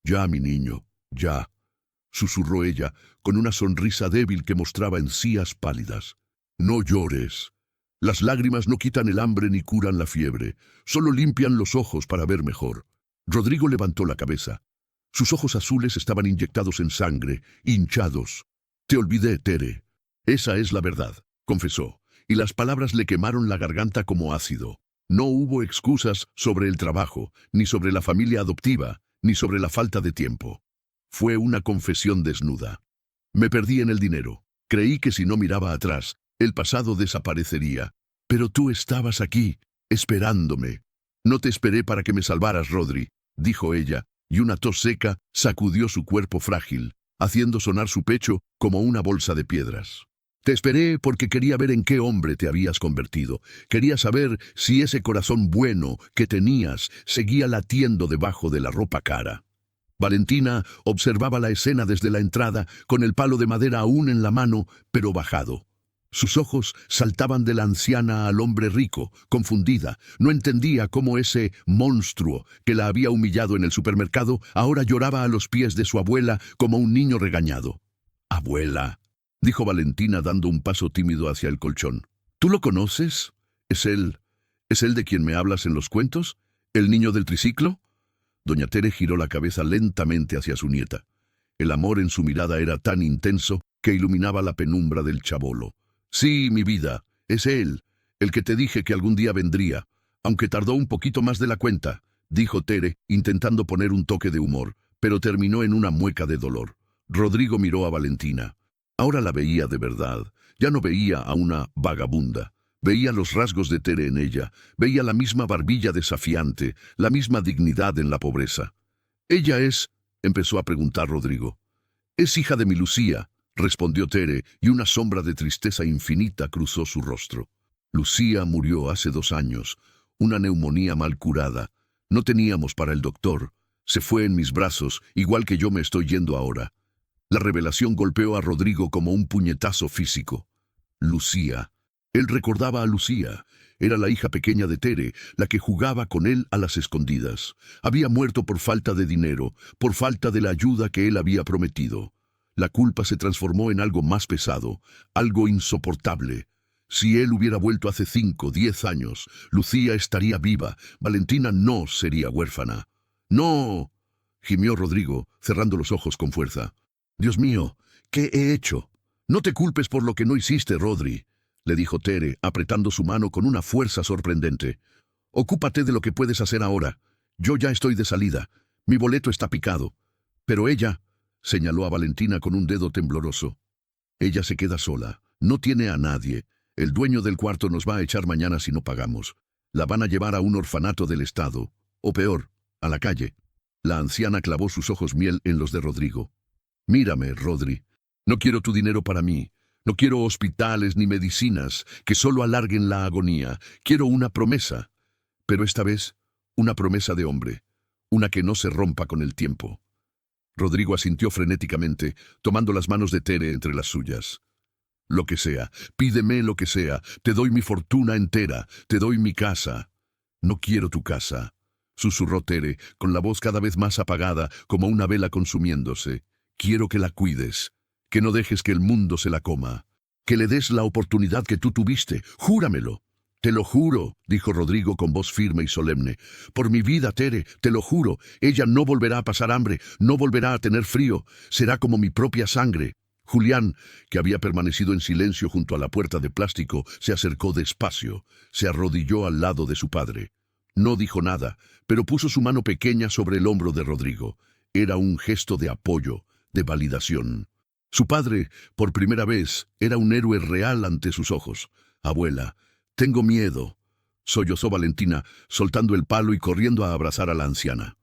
«Ya, mi niño, ya», susurró ella, con una sonrisa débil que mostraba encías pálidas. «No llores. Las lágrimas no quitan el hambre ni curan la fiebre, solo limpian los ojos para ver mejor». Rodrigo levantó la cabeza. Sus ojos azules estaban inyectados en sangre, hinchados. «Te olvidé, Tere. Esa es la verdad», confesó, y las palabras le quemaron la garganta como ácido. No hubo excusas sobre el trabajo, ni sobre la familia adoptiva, ni sobre la falta de tiempo. Fue una confesión desnuda. «Me perdí en el dinero. Creí que si no miraba atrás, el pasado desaparecería. Pero tú estabas aquí, esperándome». «No te esperé para que me salvaras, Rodri», dijo ella, y una tos seca sacudió su cuerpo frágil, haciendo sonar su pecho como una bolsa de piedras. «Te esperé porque quería ver en qué hombre te habías convertido. Quería saber si ese corazón bueno que tenías seguía latiendo debajo de la ropa cara». Valentina observaba la escena desde la entrada, con el palo de madera aún en la mano, pero bajado. Sus ojos saltaban de la anciana al hombre rico, confundida. No entendía cómo ese monstruo que la había humillado en el supermercado ahora lloraba a los pies de su abuela como un niño regañado. «Abuela», dijo Valentina dando un paso tímido hacia el colchón. «¿Tú lo conoces? ¿Es él de quien me hablas en los cuentos? ¿El niño del triciclo?» Doña Tere giró la cabeza lentamente hacia su nieta. El amor en su mirada era tan intenso que iluminaba la penumbra del chabolo. «Sí, mi vida, es él, el que te dije que algún día vendría, aunque tardó un poquito más de la cuenta», dijo Tere, intentando poner un toque de humor, pero terminó en una mueca de dolor. Rodrigo miró a Valentina. Ahora la veía de verdad. Ya no veía a una vagabunda. Veía los rasgos de Tere en ella. Veía la misma barbilla desafiante, la misma dignidad en la pobreza. «Ella es», empezó a preguntar Rodrigo. «Es hija de mi Lucía», respondió Tere, y una sombra de tristeza infinita cruzó su rostro. «Lucía murió hace 2 años, una neumonía mal curada. No teníamos para el doctor. Se fue en mis brazos, igual que yo me estoy yendo ahora». La revelación golpeó a Rodrigo como un puñetazo físico. Lucía. Él recordaba a Lucía. Era la hija pequeña de Tere, la que jugaba con él a las escondidas. Había muerto por falta de dinero, por falta de la ayuda que él había prometido. La culpa se transformó en algo más pesado, algo insoportable. Si él hubiera vuelto hace 5, 10 años, Lucía estaría viva. Valentina no sería huérfana. «No», gimió Rodrigo, cerrando los ojos con fuerza. «Dios mío, ¿qué he hecho?» «No te culpes por lo que no hiciste, Rodri», le dijo Tere, apretando su mano con una fuerza sorprendente. «Ocúpate de lo que puedes hacer ahora. Yo ya estoy de salida. Mi boleto está picado. Pero ella», señaló a Valentina con un dedo tembloroso. «Ella se queda sola. No tiene a nadie. El dueño del cuarto nos va a echar mañana si no pagamos. La van a llevar a un orfanato del Estado. O peor, a la calle». La anciana clavó sus ojos miel en los de Rodrigo. «Mírame, Rodri. No quiero tu dinero para mí. No quiero hospitales ni medicinas que solo alarguen la agonía. Quiero una promesa. Pero esta vez, una promesa de hombre. Una que no se rompa con el tiempo». Rodrigo asintió frenéticamente, tomando las manos de Tere entre las suyas. «Lo que sea, pídeme lo que sea. Te doy mi fortuna entera. Te doy mi casa». «No quiero tu casa», susurró Tere, con la voz cada vez más apagada, como una vela consumiéndose. «Quiero que la cuides, que no dejes que el mundo se la coma, que le des la oportunidad que tú tuviste. Júramelo». Te lo juro, dijo Rodrigo con voz firme y solemne. Por mi vida, Tere, te lo juro, ella no volverá a pasar hambre, no volverá a tener frío, será como mi propia sangre. Julián, que había permanecido en silencio junto a la puerta de plástico, se acercó despacio, se arrodilló al lado de su padre. No dijo nada, pero puso su mano pequeña sobre el hombro de Rodrigo. Era un gesto de apoyo, de validación. Su padre, por primera vez, era un héroe real ante sus ojos. Abuela, tengo miedo, sollozó Valentina, soltando el palo y corriendo a abrazar a la anciana.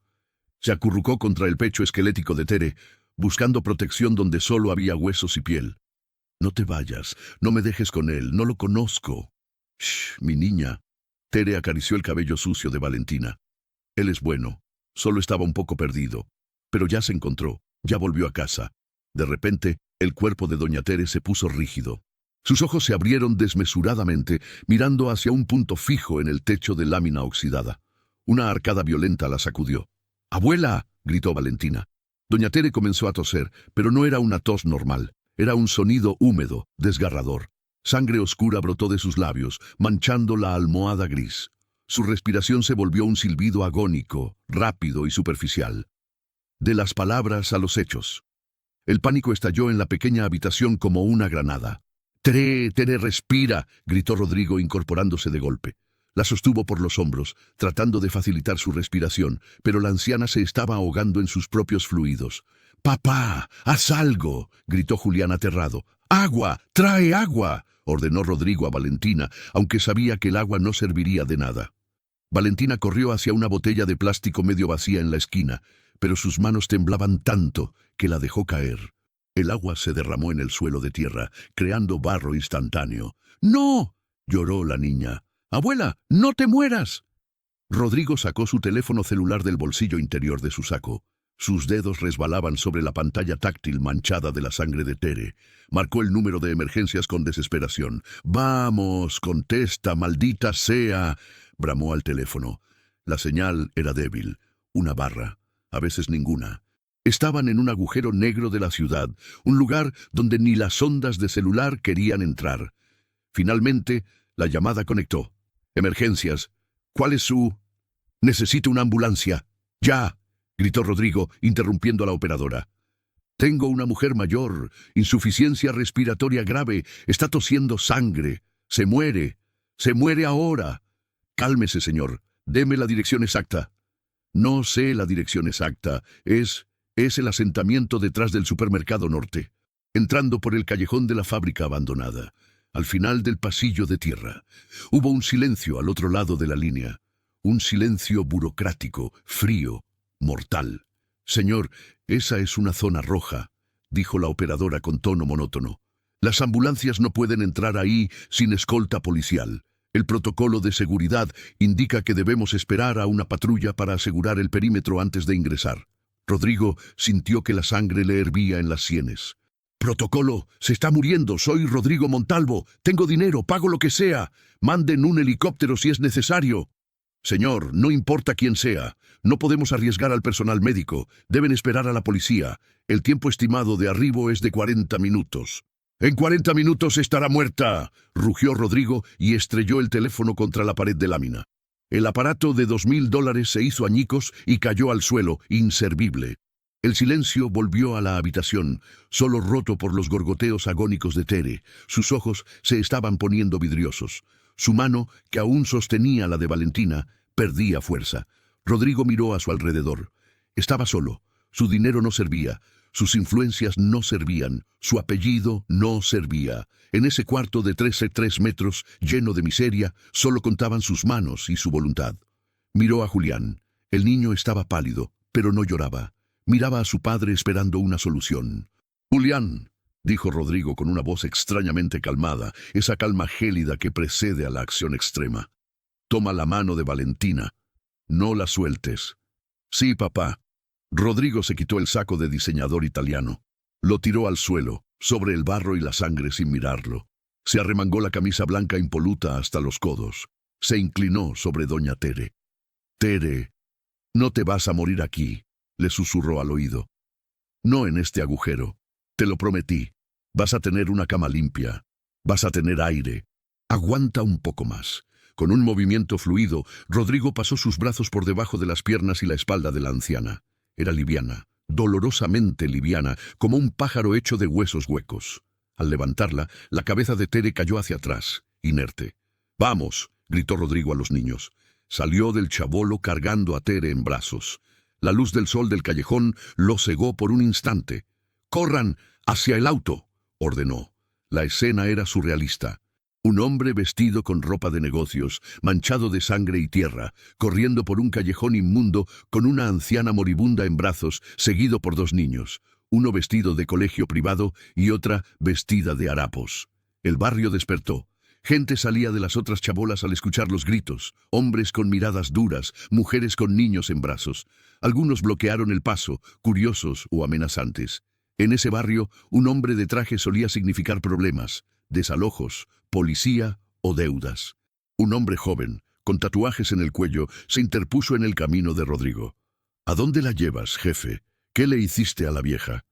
Se acurrucó contra el pecho esquelético de Tere, buscando protección donde solo había huesos y piel. No te vayas, no me dejes con él, no lo conozco. Shh, mi niña. Tere acarició el cabello sucio de Valentina. Él es bueno, solo estaba un poco perdido, pero ya se encontró, ya volvió a casa. De repente, el cuerpo de doña Tere se puso rígido. Sus ojos se abrieron desmesuradamente, mirando hacia un punto fijo en el techo de lámina oxidada. Una arcada violenta la sacudió. ¡Abuela!, gritó Valentina. Doña Tere comenzó a toser, pero no era una tos normal. Era un sonido húmedo, desgarrador. Sangre oscura brotó de sus labios, manchando la almohada gris. Su respiración se volvió un silbido agónico, rápido y superficial. De las palabras a los hechos. El pánico estalló en la pequeña habitación como una granada. «Tere, Tere, respira», gritó Rodrigo incorporándose de golpe. La sostuvo por los hombros, tratando de facilitar su respiración, pero la anciana se estaba ahogando en sus propios fluidos. «¡Papá, haz algo!», gritó Julián aterrado. «¡Agua! ¡Trae agua!», ordenó Rodrigo a Valentina, aunque sabía que el agua no serviría de nada. Valentina corrió hacia una botella de plástico medio vacía en la esquina, pero sus manos temblaban tanto que la dejó caer. El agua se derramó en el suelo de tierra, creando barro instantáneo. «¡No!», lloró la niña. «Abuela, no te mueras». Rodrigo sacó su teléfono celular del bolsillo interior de su saco. Sus dedos resbalaban sobre la pantalla táctil manchada de la sangre de Tere. Marcó el número de emergencias con desesperación. «¡Vamos, contesta, maldita sea!», bramó al teléfono. La señal era débil, una barra, a veces ninguna. Estaban en un agujero negro de la ciudad, un lugar donde ni las ondas de celular querían entrar. Finalmente, la llamada conectó. «Emergencias. ¿Cuál es su...?» «Necesito una ambulancia. ¡Ya!», gritó Rodrigo, interrumpiendo a la operadora. «Tengo una mujer mayor, insuficiencia respiratoria grave, está tosiendo sangre. Se muere ahora». «Cálmese, señor. Deme la dirección exacta». «No sé la dirección exacta. Es el asentamiento detrás del supermercado norte, entrando por el callejón de la fábrica abandonada, al final del pasillo de tierra». Hubo un silencio al otro lado de la línea, un silencio burocrático, frío, mortal. «Señor, esa es una zona roja», dijo la operadora con tono monótono. «Las ambulancias no pueden entrar ahí sin escolta policial. El protocolo de seguridad indica que debemos esperar a una patrulla para asegurar el perímetro antes de ingresar». Rodrigo sintió que la sangre le hervía en las sienes. «Protocolo, se está muriendo, soy Rodrigo Montalvo, tengo dinero, pago lo que sea, manden un helicóptero si es necesario». «Señor, no importa quién sea, no podemos arriesgar al personal médico, deben esperar a la policía. El tiempo estimado de arribo es de 40 minutos». «En 40 minutos estará muerta», rugió Rodrigo y estrelló el teléfono contra la pared de lámina. El aparato de $2.000 se hizo añicos y cayó al suelo, inservible. El silencio volvió a la habitación, solo roto por los gorgoteos agónicos de Tere. Sus ojos se estaban poniendo vidriosos. Su mano, que aún sostenía la de Valentina, perdía fuerza. Rodrigo miró a su alrededor. Estaba solo. Su dinero no servía. Sus influencias no servían. Su apellido no servía. En ese cuarto de 13 metros, lleno de miseria, solo contaban sus manos y su voluntad. Miró a Julián. El niño estaba pálido, pero no lloraba. Miraba a su padre esperando una solución. «Julián», dijo Rodrigo con una voz extrañamente calmada, esa calma gélida que precede a la acción extrema. «Toma la mano de Valentina. No la sueltes». «Sí, papá». Rodrigo se quitó el saco de diseñador italiano. Lo tiró al suelo, sobre el barro y la sangre sin mirarlo. Se arremangó la camisa blanca impoluta hasta los codos. Se inclinó sobre doña Tere. «Tere, no te vas a morir aquí», le susurró al oído. «No en este agujero. Te lo prometí. Vas a tener una cama limpia. Vas a tener aire. Aguanta un poco más. Con un movimiento fluido, Rodrigo pasó sus brazos por debajo de las piernas y la espalda de la anciana. Era liviana, dolorosamente liviana, como un pájaro hecho de huesos huecos. Al levantarla, la cabeza de Tere cayó hacia atrás, inerte. «¡Vamos!», gritó Rodrigo a los niños. Salió del chabolo cargando a Tere en brazos. La luz del sol del callejón lo cegó por un instante. «¡Corran hacia el auto!», ordenó. La escena era surrealista. Un hombre vestido con ropa de negocios, manchado de sangre y tierra, corriendo por un callejón inmundo con una anciana moribunda en brazos, seguido por dos niños, uno vestido de colegio privado y otra vestida de harapos. El barrio despertó. Gente salía de las otras chabolas al escuchar los gritos, hombres con miradas duras, mujeres con niños en brazos. Algunos bloquearon el paso, curiosos o amenazantes. En ese barrio, un hombre de traje solía significar problemas, desalojos, policía o deudas. Un hombre joven, con tatuajes en el cuello, se interpuso en el camino de Rodrigo. «¿A dónde la llevas, jefe? ¿Qué le hiciste a la vieja?».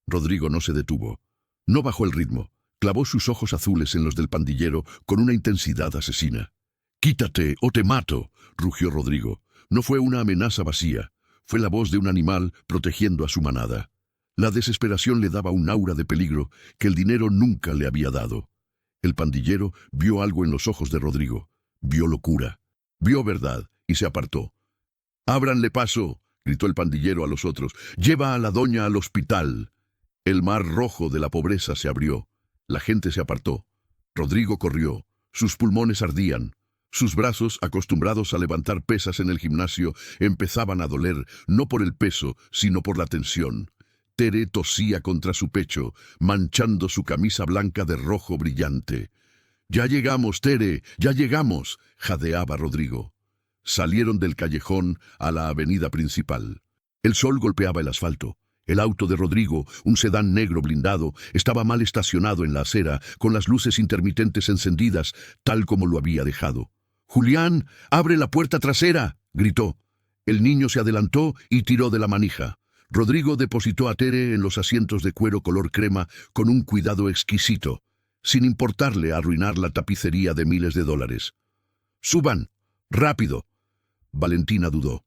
Rodrigo no se detuvo. No bajó el ritmo. Clavó sus ojos azules en los del pandillero con una intensidad asesina. «¡Quítate o te mato!», rugió Rodrigo. No fue una amenaza vacía. Fue la voz de un animal protegiendo a su manada. La desesperación le daba un aura de peligro que el dinero nunca le había dado. El pandillero vio algo en los ojos de Rodrigo. Vio locura. Vio verdad y se apartó. «¡Ábranle paso!», gritó el pandillero a los otros. «¡Lleva a la doña al hospital!». El mar rojo de la pobreza se abrió. La gente se apartó. Rodrigo corrió. Sus pulmones ardían. Sus brazos, acostumbrados a levantar pesas en el gimnasio, empezaban a doler, no por el peso, sino por la tensión. Tere tosía contra su pecho, manchando su camisa blanca de rojo brillante. «¡Ya llegamos, Tere! ¡Ya llegamos!», jadeaba Rodrigo. Salieron del callejón a la avenida principal. El sol golpeaba el asfalto. El auto de Rodrigo, un sedán negro blindado, estaba mal estacionado en la acera, con las luces intermitentes encendidas, tal como lo había dejado. «¡Julián, abre la puerta trasera!», gritó. El niño se adelantó y tiró de la manija. Rodrigo depositó a Tere en los asientos de cuero color crema con un cuidado exquisito, sin importarle arruinar la tapicería de miles de dólares. «¡Suban! ¡Rápido!». Valentina dudó.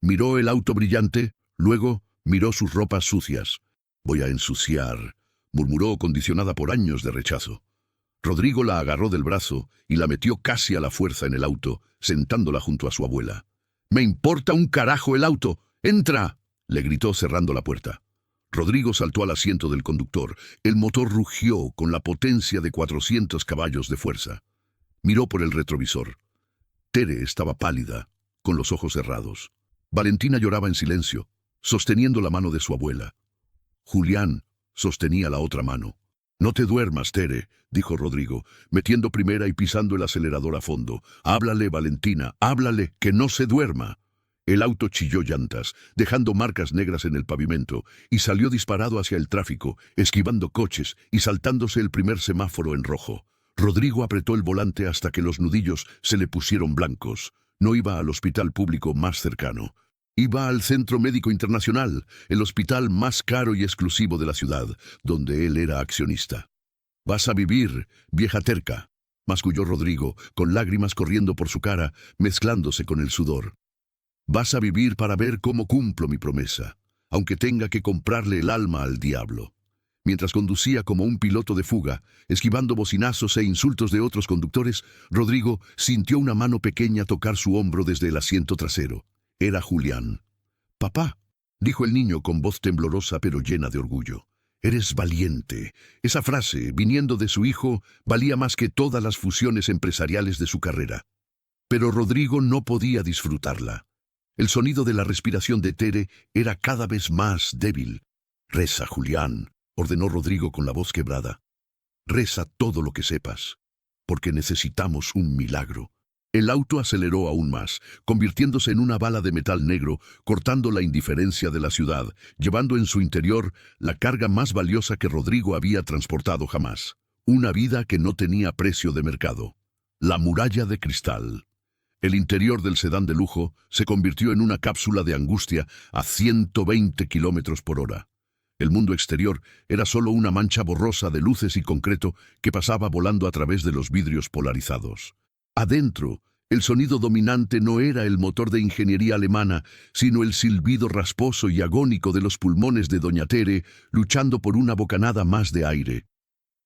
Miró el auto brillante, luego miró sus ropas sucias. «Voy a ensuciar», murmuró, condicionada por años de rechazo. Rodrigo la agarró del brazo y la metió casi a la fuerza en el auto, sentándola junto a su abuela. «¡Me importa un carajo el auto! ¡Entra!», le gritó cerrando la puerta. Rodrigo saltó al asiento del conductor. El motor rugió con la potencia de 400 caballos de fuerza. Miró por el retrovisor. Tere estaba pálida, con los ojos cerrados. Valentina lloraba en silencio, sosteniendo la mano de su abuela. Julián sostenía la otra mano. «No te duermas, Tere», dijo Rodrigo, metiendo primera y pisando el acelerador a fondo. «Háblale, Valentina, háblale, que no se duerma». El auto chilló llantas, dejando marcas negras en el pavimento, y salió disparado hacia el tráfico, esquivando coches y saltándose el primer semáforo en rojo. Rodrigo apretó el volante hasta que los nudillos se le pusieron blancos. No iba al hospital público más cercano. Iba al Centro Médico Internacional, el hospital más caro y exclusivo de la ciudad, donde él era accionista. «Vas a vivir, vieja terca», masculló Rodrigo, con lágrimas corriendo por su cara, mezclándose con el sudor. «Vas a vivir para ver cómo cumplo mi promesa, aunque tenga que comprarle el alma al diablo». Mientras conducía como un piloto de fuga, esquivando bocinazos e insultos de otros conductores, Rodrigo sintió una mano pequeña tocar su hombro desde el asiento trasero. Era Julián. «Papá», dijo el niño con voz temblorosa pero llena de orgullo. «Eres valiente». Esa frase, viniendo de su hijo, valía más que todas las fusiones empresariales de su carrera. Pero Rodrigo no podía disfrutarla. El sonido de la respiración de Tere era cada vez más débil. «Reza, Julián», ordenó Rodrigo con la voz quebrada. «Reza todo lo que sepas, porque necesitamos un milagro». El auto aceleró aún más, convirtiéndose en una bala de metal negro, cortando la indiferencia de la ciudad, llevando en su interior la carga más valiosa que Rodrigo había transportado jamás. Una vida que no tenía precio de mercado. La muralla de cristal. El interior del sedán de lujo se convirtió en una cápsula de angustia a 120 kilómetros por hora. El mundo exterior era solo una mancha borrosa de luces y concreto que pasaba volando a través de los vidrios polarizados. Adentro, el sonido dominante no era el motor de ingeniería alemana, sino el silbido rasposo y agónico de los pulmones de doña Tere, luchando por una bocanada más de aire.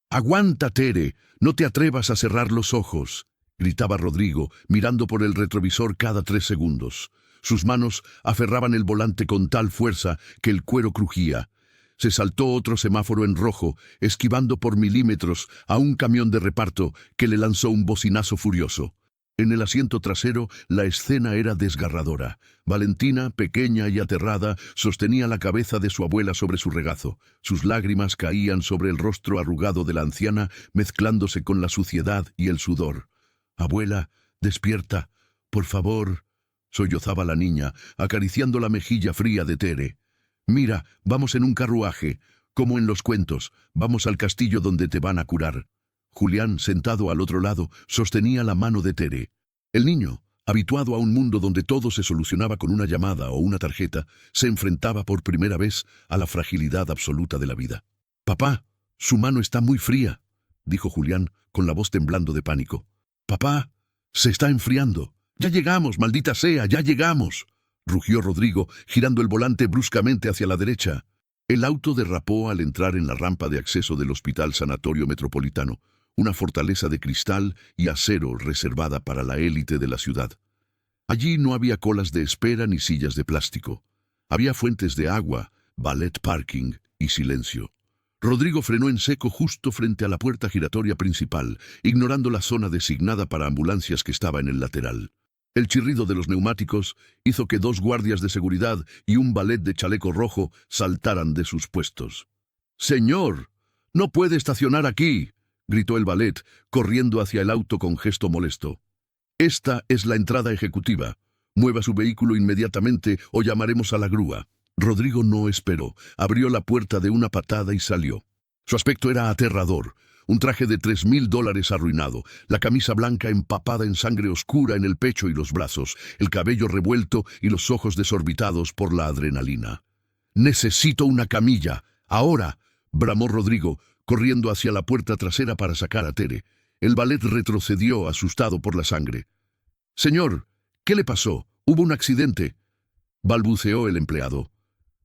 «¡Aguanta, Tere! ¡No te atrevas a cerrar los ojos!», gritaba Rodrigo, mirando por el retrovisor cada 3 segundos. Sus manos aferraban el volante con tal fuerza que el cuero crujía. Se saltó otro semáforo en rojo, esquivando por milímetros a un camión de reparto que le lanzó un bocinazo furioso. En el asiento trasero, la escena era desgarradora. Valentina, pequeña y aterrada, sostenía la cabeza de su abuela sobre su regazo. Sus lágrimas caían sobre el rostro arrugado de la anciana, mezclándose con la suciedad y el sudor. «Abuela, despierta, por favor», sollozaba la niña, acariciando la mejilla fría de Tere. «Mira, vamos en un carruaje, como en los cuentos, vamos al castillo donde te van a curar». Julián, sentado al otro lado, sostenía la mano de Tere. El niño, habituado a un mundo donde todo se solucionaba con una llamada o una tarjeta, se enfrentaba por primera vez a la fragilidad absoluta de la vida. «Papá, su mano está muy fría», dijo Julián, con la voz temblando de pánico. «Papá, se está enfriando. Ya llegamos, maldita sea, ya llegamos», rugió Rodrigo, girando el volante bruscamente hacia la derecha. El auto derrapó al entrar en la rampa de acceso del Hospital Sanatorio Metropolitano, una fortaleza de cristal y acero reservada para la élite de la ciudad. Allí no había colas de espera ni sillas de plástico. Había fuentes de agua, valet parking y silencio. Rodrigo frenó en seco justo frente a la puerta giratoria principal, ignorando la zona designada para ambulancias que estaba en el lateral. El chirrido de los neumáticos hizo que 2 guardias de seguridad y un valet de chaleco rojo saltaran de sus puestos. «¡Señor! ¡No puede estacionar aquí!», gritó el valet, corriendo hacia el auto con gesto molesto. «Esta es la entrada ejecutiva. Mueva su vehículo inmediatamente o llamaremos a la grúa». Rodrigo no esperó, abrió la puerta de una patada y salió. Su aspecto era aterrador. Un traje de $3.000 arruinado, la camisa blanca empapada en sangre oscura en el pecho y los brazos, el cabello revuelto y los ojos desorbitados por la adrenalina. «¡Necesito una camilla! ¡Ahora!», bramó Rodrigo, corriendo hacia la puerta trasera para sacar a Tere. El valet retrocedió, asustado por la sangre. «Señor, ¿qué le pasó? ¿Hubo un accidente?», balbuceó el empleado.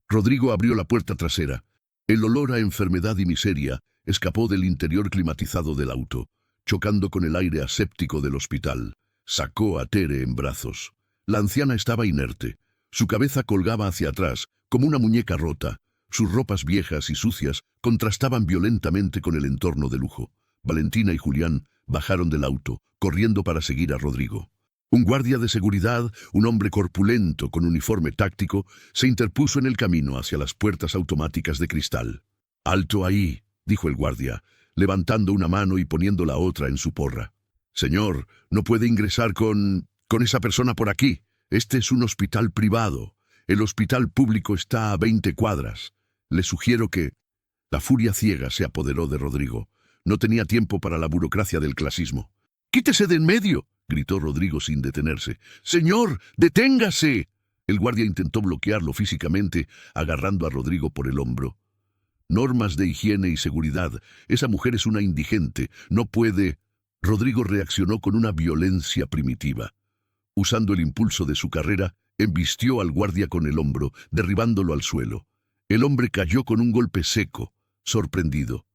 Rodrigo abrió la puerta trasera. El olor a enfermedad y miseria escapó del interior climatizado del auto, chocando con el aire aséptico del hospital. Sacó a Tere en brazos. La anciana estaba inerte. Su cabeza colgaba hacia atrás, como una muñeca rota. Sus ropas viejas y sucias contrastaban violentamente con el entorno de lujo. Valentina y Julián bajaron del auto, corriendo para seguir a Rodrigo. Un guardia de seguridad, un hombre corpulento con uniforme táctico, se interpuso en el camino hacia las puertas automáticas de cristal. «¡Alto ahí!», dijo el guardia, levantando una mano y poniendo la otra en su porra. «Señor, no puede ingresar con esa persona por aquí. Este es un hospital privado. El hospital público está a 20 cuadras. Le sugiero que...». La furia ciega se apoderó de Rodrigo. No tenía tiempo para la burocracia del clasismo. «¡Quítese de en medio!», gritó Rodrigo sin detenerse. «¡Señor, deténgase!». El guardia intentó bloquearlo físicamente, agarrando a Rodrigo por el hombro. «Normas de higiene y seguridad. Esa mujer es una indigente. No puede...». Rodrigo reaccionó con una violencia primitiva. Usando el impulso de su carrera, embistió al guardia con el hombro, derribándolo al suelo. El hombre cayó con un golpe seco, sorprendido.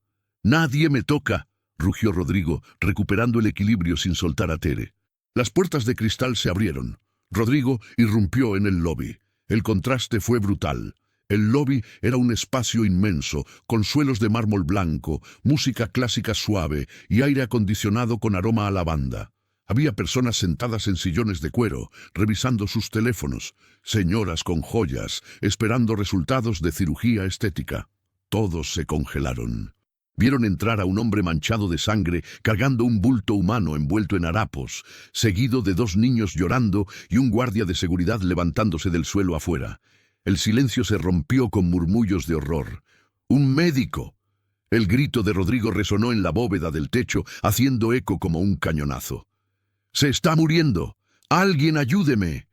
«¡Nadie me toca!», rugió Rodrigo, recuperando el equilibrio sin soltar a Tere. Las puertas de cristal se abrieron. Rodrigo irrumpió en el lobby. El contraste fue brutal. El lobby era un espacio inmenso, con suelos de mármol blanco, música clásica suave y aire acondicionado con aroma a lavanda. Había personas sentadas en sillones de cuero, revisando sus teléfonos, señoras con joyas, esperando resultados de cirugía estética. Todos se congelaron. Vieron entrar a un hombre manchado de sangre, cargando un bulto humano envuelto en harapos, seguido de 2 niños llorando y un guardia de seguridad levantándose del suelo afuera. El silencio se rompió con murmullos de horror. ¡Un médico! El grito de Rodrigo resonó en la bóveda del techo, haciendo eco como un cañonazo. «¡Se está muriendo! ¡Alguien ayúdeme!».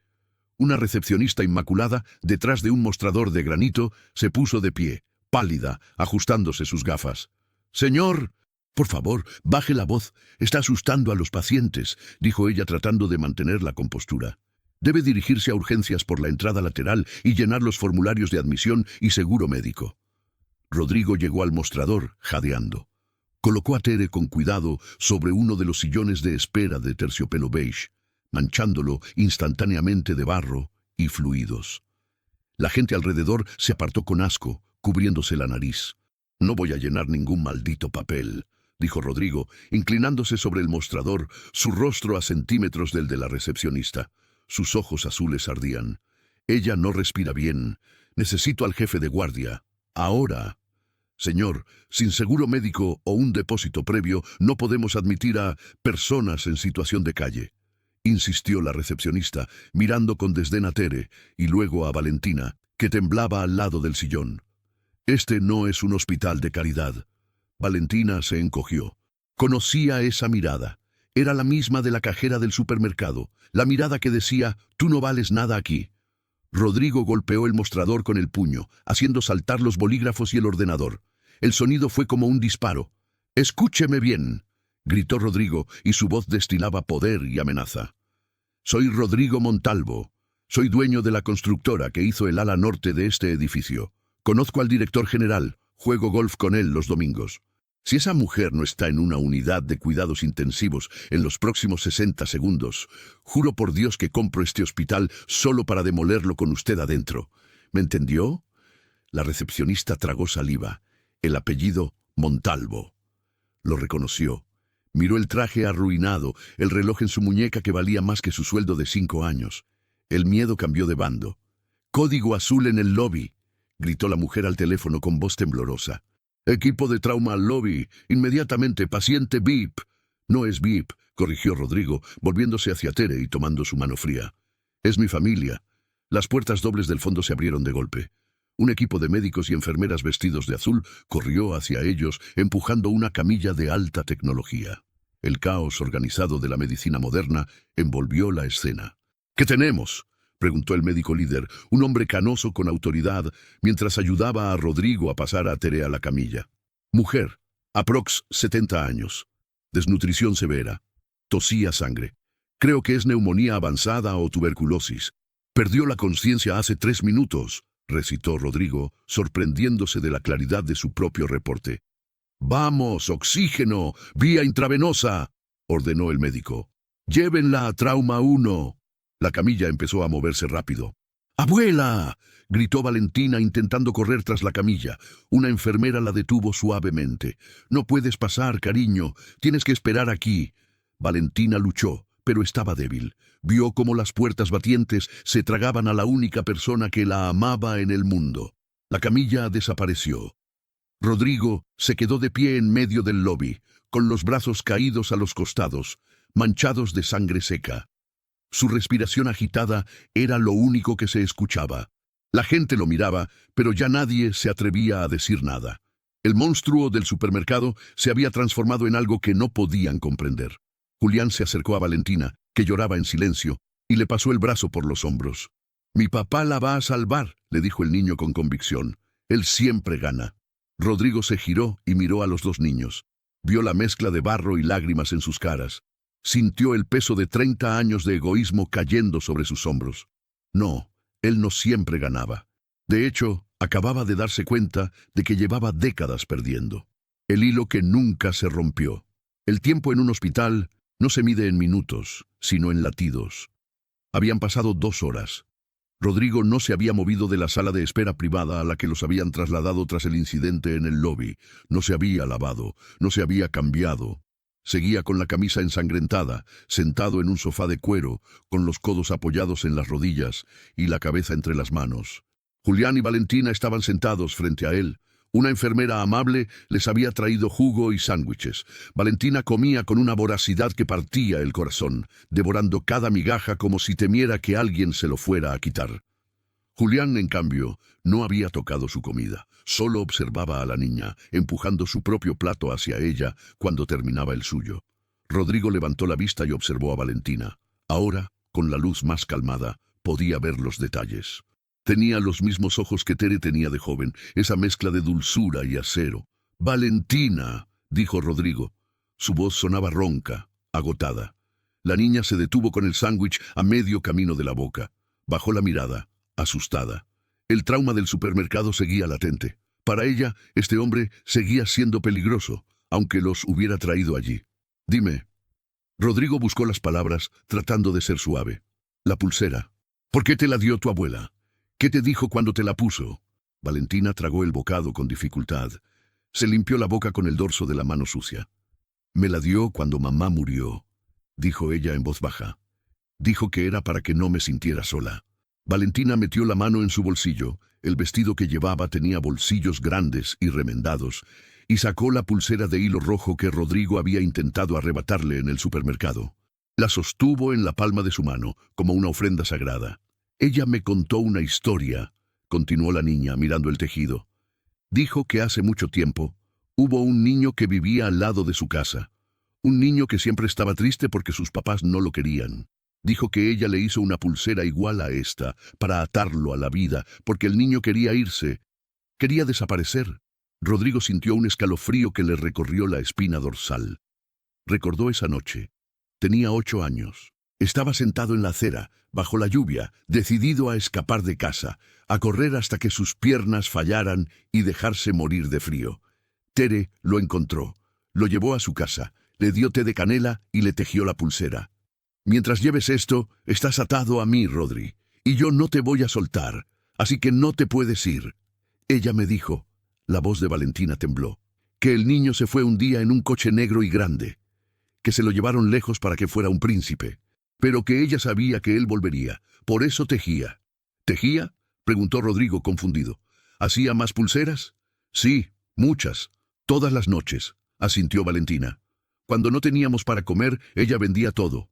Una recepcionista inmaculada, detrás de un mostrador de granito, se puso de pie, pálida, ajustándose sus gafas. «Señor, Por favor, baje la voz. Está asustando a los pacientes, dijo ella tratando de mantener la compostura. Debe dirigirse a urgencias por la entrada lateral y llenar los formularios de admisión y seguro médico. Rodrigo llegó al mostrador, jadeando. Colocó a Tere con cuidado sobre uno de los sillones de espera de terciopelo beige, manchándolo instantáneamente de barro y fluidos. La gente alrededor se apartó con asco, cubriéndose la nariz. «No voy a llenar ningún maldito papel», dijo Rodrigo, inclinándose sobre el mostrador, su rostro a centímetros del de la recepcionista. Sus ojos azules ardían. «Ella no respira bien. Necesito al jefe de guardia. Ahora». «Señor, sin seguro médico o un depósito previo, no podemos admitir a personas en situación de calle», insistió la recepcionista, mirando con desdén a Tere y luego a Valentina, que temblaba al lado del sillón. «Este no es un hospital de caridad». Valentina se encogió. Conocía esa mirada. Era la misma de la cajera del supermercado, la mirada que decía, «Tú no vales nada aquí». Rodrigo golpeó el mostrador con el puño, haciendo saltar los bolígrafos y el ordenador. El sonido fue como un disparo. «Escúcheme bien», gritó Rodrigo, y su voz destilaba poder y amenaza. «Soy Rodrigo Montalvo. Soy dueño de la constructora que hizo el ala norte de este edificio. Conozco al director general. Juego golf con él los domingos. Si esa mujer no está en una unidad de cuidados intensivos en los próximos 60 segundos, juro por Dios que compro este hospital solo para demolerlo con usted adentro. ¿Me entendió?» La recepcionista tragó saliva. El apellido Montalvo. Lo reconoció. Miró el traje arruinado, el reloj en su muñeca que valía más que su sueldo de 5 años. El miedo cambió de bando. «Código azul en el lobby», gritó la mujer al teléfono con voz temblorosa. «Equipo de trauma al lobby. Inmediatamente, paciente VIP». «No es VIP», corrigió Rodrigo, volviéndose hacia Tere y tomando su mano fría. «Es mi familia». Las puertas dobles del fondo se abrieron de golpe. Un equipo de médicos y enfermeras vestidos de azul corrió hacia ellos, empujando una camilla de alta tecnología. El caos organizado de la medicina moderna envolvió la escena. «¿Qué tenemos?», preguntó el médico líder, un hombre canoso con autoridad, mientras ayudaba a Rodrigo a pasar a Tere a la camilla. Mujer, aprox 70 años. Desnutrición severa. Tosía sangre. Creo que es neumonía avanzada o tuberculosis. Perdió la conciencia hace 3 minutos, recitó Rodrigo, sorprendiéndose de la claridad de su propio reporte. «Vamos, oxígeno, vía intravenosa», ordenó el médico. «Llévenla a trauma 1». La camilla empezó a moverse rápido. «¡Abuela!», gritó Valentina intentando correr tras la camilla. Una enfermera la detuvo suavemente. «No puedes pasar, cariño. Tienes que esperar aquí». Valentina luchó, pero estaba débil. Vio cómo las puertas batientes se tragaban a la única persona que la amaba en el mundo. La camilla desapareció. Rodrigo se quedó de pie en medio del lobby, con los brazos caídos a los costados, manchados de sangre seca. Su respiración agitada era lo único que se escuchaba. La gente lo miraba, pero ya nadie se atrevía a decir nada. El monstruo del supermercado se había transformado en algo que no podían comprender. Julián se acercó a Valentina, que lloraba en silencio, y le pasó el brazo por los hombros. «Mi papá la va a salvar», le dijo el niño con convicción. «Él siempre gana». Rodrigo se giró y miró a los 2 niños. Vio la mezcla de barro y lágrimas en sus caras. Sintió el peso de 30 años de egoísmo cayendo sobre sus hombros. No, él no siempre ganaba. De hecho, acababa de darse cuenta de que llevaba décadas perdiendo. El hilo que nunca se rompió. El tiempo en un hospital no se mide en minutos, sino en latidos. Habían pasado 2 horas. Rodrigo no se había movido de la sala de espera privada a la que los habían trasladado tras el incidente en el lobby. No se había lavado, no se había cambiado. Seguía con la camisa ensangrentada, sentado en un sofá de cuero, con los codos apoyados en las rodillas y la cabeza entre las manos. Julián y Valentina estaban sentados frente a él. Una enfermera amable les había traído jugo y sándwiches. Valentina comía con una voracidad que partía el corazón, devorando cada migaja como si temiera que alguien se lo fuera a quitar. Julián, en cambio, no había tocado su comida. Solo observaba a la niña, empujando su propio plato hacia ella cuando terminaba el suyo. Rodrigo levantó la vista y observó a Valentina. Ahora, con la luz más calmada, podía ver los detalles. Tenía los mismos ojos que Tere tenía de joven, esa mezcla de dulzura y acero. «Valentina», dijo Rodrigo. Su voz sonaba ronca, agotada. La niña se detuvo con el sándwich a medio camino de la boca. Bajó la mirada, asustada. El trauma del supermercado seguía latente. Para ella, este hombre seguía siendo peligroso, aunque los hubiera traído allí. Dime. Rodrigo buscó las palabras, tratando de ser suave. La pulsera. ¿Por qué te la dio tu abuela? ¿Qué te dijo cuando te la puso? Valentina tragó el bocado con dificultad. Se limpió la boca con el dorso de la mano sucia. Me la dio cuando mamá murió, dijo ella en voz baja. Dijo que era para que no me sintiera sola. Valentina metió la mano en su bolsillo. El vestido que llevaba tenía bolsillos grandes y remendados, y sacó la pulsera de hilo rojo que Rodrigo había intentado arrebatarle en el supermercado. La sostuvo en la palma de su mano, como una ofrenda sagrada. Ella me contó una historia, continuó la niña mirando el tejido. Dijo que hace mucho tiempo hubo un niño que vivía al lado de su casa. Un niño que siempre estaba triste porque sus papás no lo querían. Dijo que ella le hizo una pulsera igual a esta, para atarlo a la vida, porque el niño quería irse, quería desaparecer. Rodrigo sintió un escalofrío que le recorrió la espina dorsal. Recordó esa noche. Tenía 8 años. Estaba sentado en la acera, bajo la lluvia, decidido a escapar de casa, a correr hasta que sus piernas fallaran y dejarse morir de frío. Tere lo encontró, lo llevó a su casa, le dio té de canela y le tejió la pulsera. Mientras lleves esto, estás atado a mí, Rodri, y yo no te voy a soltar, así que no te puedes ir. Ella me dijo, la voz de Valentina tembló, que el niño se fue un día en un coche negro y grande, que se lo llevaron lejos para que fuera un príncipe, pero que ella sabía que él volvería, por eso tejía. ¿Tejía?, preguntó Rodrigo confundido. ¿Hacía más pulseras? Sí, muchas, todas las noches, asintió Valentina. Cuando no teníamos para comer, ella vendía todo.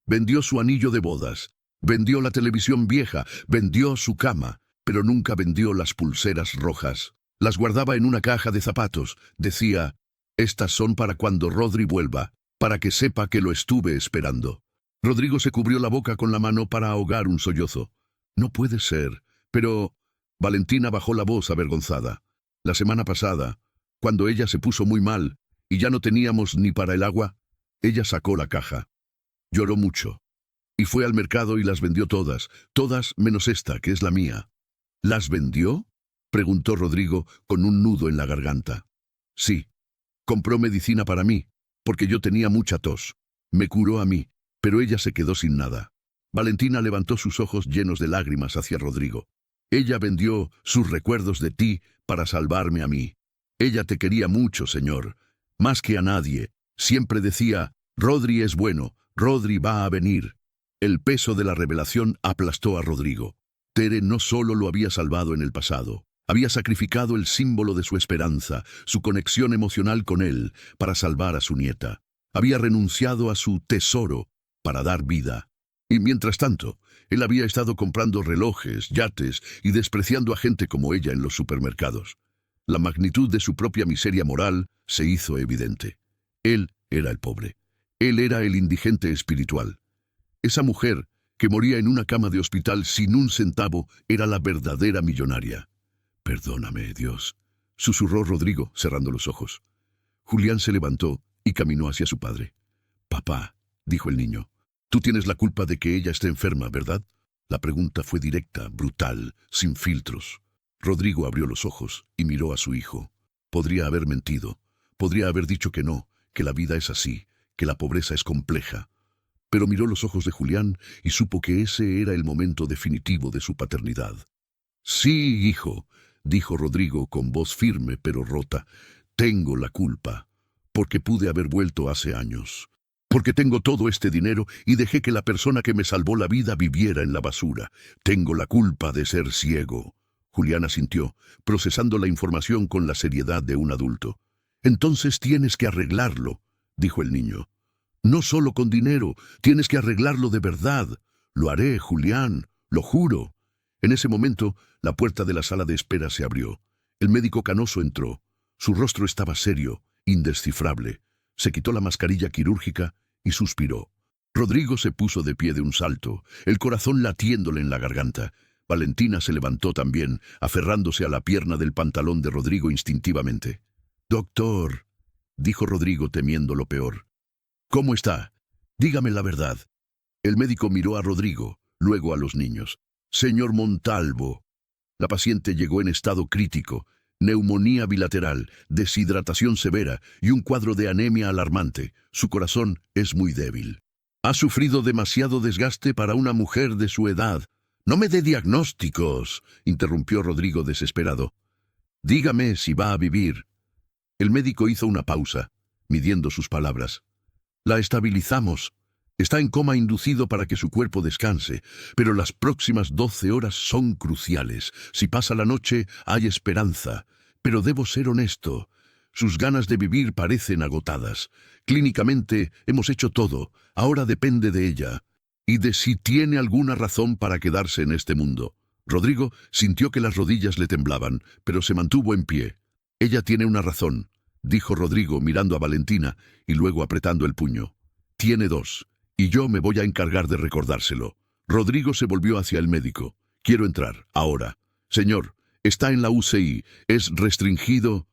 Vendió su anillo de bodas, vendió la televisión vieja, vendió su cama, pero nunca vendió las pulseras rojas. Las guardaba en una caja de zapatos. Decía, estas son para cuando Rodri vuelva, para que sepa que lo estuve esperando. Rodrigo se cubrió la boca con la mano para ahogar un sollozo. No puede ser, pero... Valentina bajó la voz avergonzada. La semana pasada, cuando ella se puso muy mal y ya no teníamos ni para el agua, ella sacó la caja. Lloró mucho. Y fue al mercado y las vendió todas, todas menos esta, que es la mía. ¿Las vendió?, preguntó Rodrigo con un nudo en la garganta. Sí. Compró medicina para mí, porque yo tenía mucha tos. Me curó a mí, pero ella se quedó sin nada. Valentina levantó sus ojos llenos de lágrimas hacia Rodrigo. Ella vendió sus recuerdos de ti para salvarme a mí. Ella te quería mucho, señor, más que a nadie. Siempre decía, Rodri es bueno, Rodri va a venir. El peso de la revelación aplastó a Rodrigo. Tere no solo lo había salvado en el pasado, había sacrificado el símbolo de su esperanza, su conexión emocional con él, para salvar a su nieta. Había renunciado a su tesoro para dar vida. Y mientras tanto, él había estado comprando relojes, yates y despreciando a gente como ella en los supermercados. La magnitud de su propia miseria moral se hizo evidente. Él era el pobre. Él era el indigente espiritual. Esa mujer, que moría en una cama de hospital sin un centavo, era la verdadera millonaria. «Perdóname, Dios», susurró Rodrigo, cerrando los ojos. Julián se levantó y caminó hacia su padre. «Papá», dijo el niño, «tú tienes la culpa de que ella esté enferma, ¿verdad?» La pregunta fue directa, brutal, sin filtros. Rodrigo abrió los ojos y miró a su hijo. Podría haber mentido, podría haber dicho que no, que la vida es así, que la pobreza es compleja. Pero miró los ojos de Julián y supo que ese era el momento definitivo de su paternidad. «Sí, hijo», dijo Rodrigo con voz firme pero rota, «tengo la culpa, porque pude haber vuelto hace años. Porque tengo todo este dinero y dejé que la persona que me salvó la vida viviera en la basura. Tengo la culpa de ser ciego». Julián asintió, procesando la información con la seriedad de un adulto. «Entonces tienes que arreglarlo», dijo el niño. «No solo con dinero, tienes que arreglarlo de verdad. Lo haré, Julián, lo juro». En ese momento, la puerta de la sala de espera se abrió. El médico canoso entró. Su rostro estaba serio, indescifrable. Se quitó la mascarilla quirúrgica y suspiró. Rodrigo se puso de pie de un salto, el corazón latiéndole en la garganta. Valentina se levantó también, aferrándose a la pierna del pantalón de Rodrigo instintivamente. «Doctor», dijo Rodrigo temiendo lo peor. ¿Cómo está? Dígame la verdad. El médico miró a Rodrigo, luego a los niños. Señor Montalvo. La paciente llegó en estado crítico, neumonía bilateral, deshidratación severa y un cuadro de anemia alarmante. Su corazón es muy débil. Ha sufrido demasiado desgaste para una mujer de su edad. No me dé diagnósticos, interrumpió Rodrigo desesperado. Dígame si va a vivir. El médico hizo una pausa, midiendo sus palabras. La estabilizamos. Está en coma inducido para que su cuerpo descanse, pero las próximas 12 horas son cruciales. Si pasa la noche, hay esperanza. Pero debo ser honesto. Sus ganas de vivir parecen agotadas. Clínicamente hemos hecho todo. Ahora depende de ella. Y de si tiene alguna razón para quedarse en este mundo. Rodrigo sintió que las rodillas le temblaban, pero se mantuvo en pie. Ella tiene una razón, dijo Rodrigo mirando a Valentina y luego apretando el puño. Tiene dos. Y yo me voy a encargar de recordárselo. Rodrigo se volvió hacia el médico. Quiero entrar, ahora. Señor, está en la UCI. ¿Es restringido?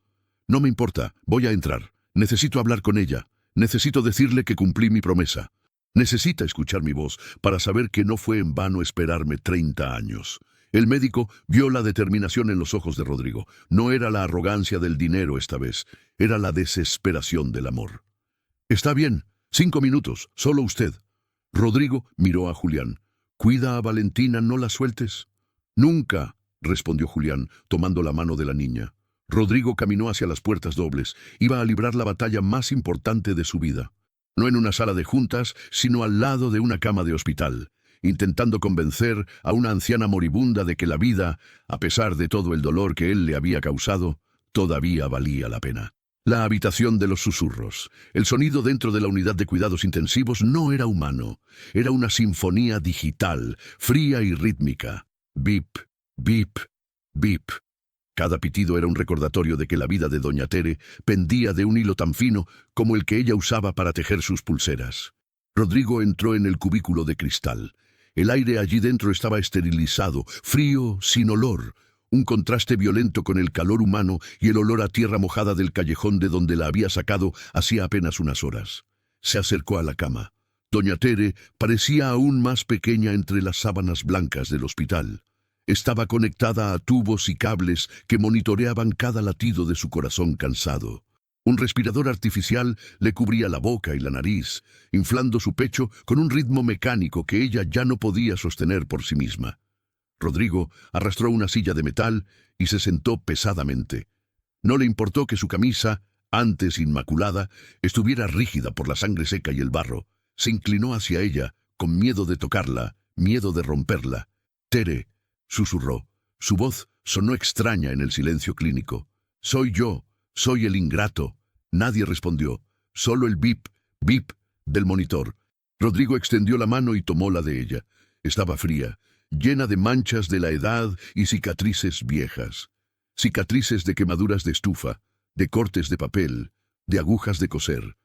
No me importa, voy a entrar. Necesito hablar con ella. Necesito decirle que cumplí mi promesa. Necesita escuchar mi voz para saber que no fue en vano esperarme 30 años. El médico vio la determinación en los ojos de Rodrigo. No era la arrogancia del dinero esta vez, era la desesperación del amor. Está bien. 5 minutos, solo usted. Rodrigo miró a Julián. Cuida a Valentina, no la sueltes. Nunca, respondió Julián, tomando la mano de la niña. Rodrigo caminó hacia las puertas dobles. Iba a librar la batalla más importante de su vida. No en una sala de juntas, sino al lado de una cama de hospital, intentando convencer a una anciana moribunda de que la vida, a pesar de todo el dolor que él le había causado, todavía valía la pena. La habitación de los susurros. El sonido dentro de la unidad de cuidados intensivos no era humano. Era una sinfonía digital, fría y rítmica. Bip, bip, bip. Cada pitido era un recordatorio de que la vida de doña Tere pendía de un hilo tan fino como el que ella usaba para tejer sus pulseras. Rodrigo entró en el cubículo de cristal. El aire allí dentro estaba esterilizado, frío, sin olor. Un contraste violento con el calor humano y el olor a tierra mojada del callejón de donde la había sacado hacía apenas unas horas. Se acercó a la cama. Doña Tere parecía aún más pequeña entre las sábanas blancas del hospital. Estaba conectada a tubos y cables que monitoreaban cada latido de su corazón cansado. Un respirador artificial le cubría la boca y la nariz, inflando su pecho con un ritmo mecánico que ella ya no podía sostener por sí misma. Rodrigo arrastró una silla de metal y se sentó pesadamente. No le importó que su camisa, antes inmaculada, estuviera rígida por la sangre seca y el barro. Se inclinó hacia ella, con miedo de tocarla, miedo de romperla. «Tere», susurró. Su voz sonó extraña en el silencio clínico. «Soy yo, soy el ingrato». Nadie respondió, solo el bip, bip del monitor. Rodrigo extendió la mano y tomó la de ella. Estaba fría, llena de manchas de la edad y cicatrices viejas. Cicatrices de quemaduras de estufa, de cortes de papel, de agujas de coser.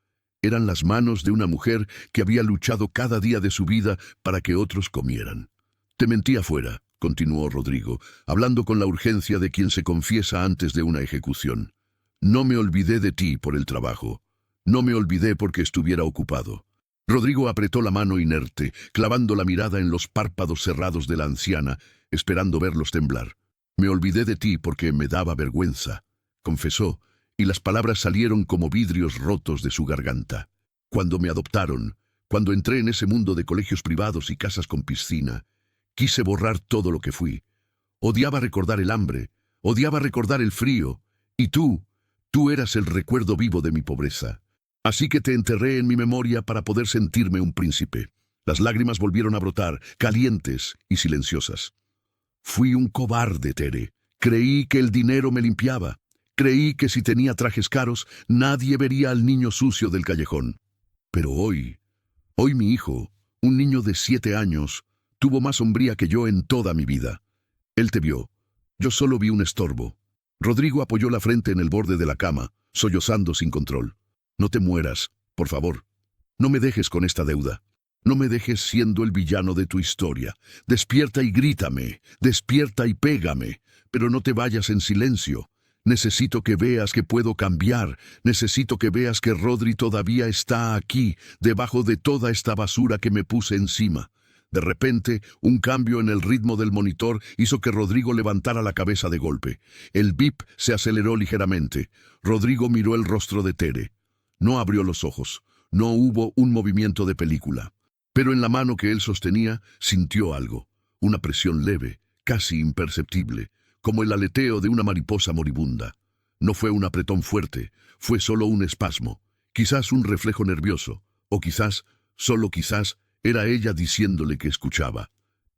Eran las manos de una mujer que había luchado cada día de su vida para que otros comieran. «Te mentí afuera», continuó Rodrigo, hablando con la urgencia de quien se confiesa antes de una ejecución. «No me olvidé de ti por el trabajo. No me olvidé porque estuviera ocupado». Rodrigo apretó la mano inerte, clavando la mirada en los párpados cerrados de la anciana, esperando verlos temblar. «Me olvidé de ti porque me daba vergüenza», confesó, y las palabras salieron como vidrios rotos de su garganta. «Cuando me adoptaron, cuando entré en ese mundo de colegios privados y casas con piscina, quise borrar todo lo que fui. Odiaba recordar el hambre, odiaba recordar el frío, y tú eras el recuerdo vivo de mi pobreza. Así que te enterré en mi memoria para poder sentirme un príncipe». Las lágrimas volvieron a brotar, calientes y silenciosas. «Fui un cobarde, Tere. Creí que el dinero me limpiaba. Creí que si tenía trajes caros, nadie vería al niño sucio del callejón. Pero hoy mi hijo, un niño de 7 años, tuvo más hombría que yo en toda mi vida. Él te vio. Yo solo vi un estorbo». Rodrigo apoyó la frente en el borde de la cama, sollozando sin control. «No te mueras, por favor. No me dejes con esta deuda. No me dejes siendo el villano de tu historia. Despierta y grítame. Despierta y pégame. Pero no te vayas en silencio. Necesito que veas que puedo cambiar. Necesito que veas que Rodri todavía está aquí, debajo de toda esta basura que me puse encima. De repente, un cambio en el ritmo del monitor hizo que Rodrigo levantara la cabeza de golpe. El bip se aceleró ligeramente. Rodrigo miró el rostro de Tere. No abrió los ojos. No hubo un movimiento de película. Pero en la mano que él sostenía, sintió algo. Una presión leve, casi imperceptible, como el aleteo de una mariposa moribunda. No fue un apretón fuerte, fue solo un espasmo. Quizás un reflejo nervioso, o quizás, solo quizás, era ella diciéndole que escuchaba.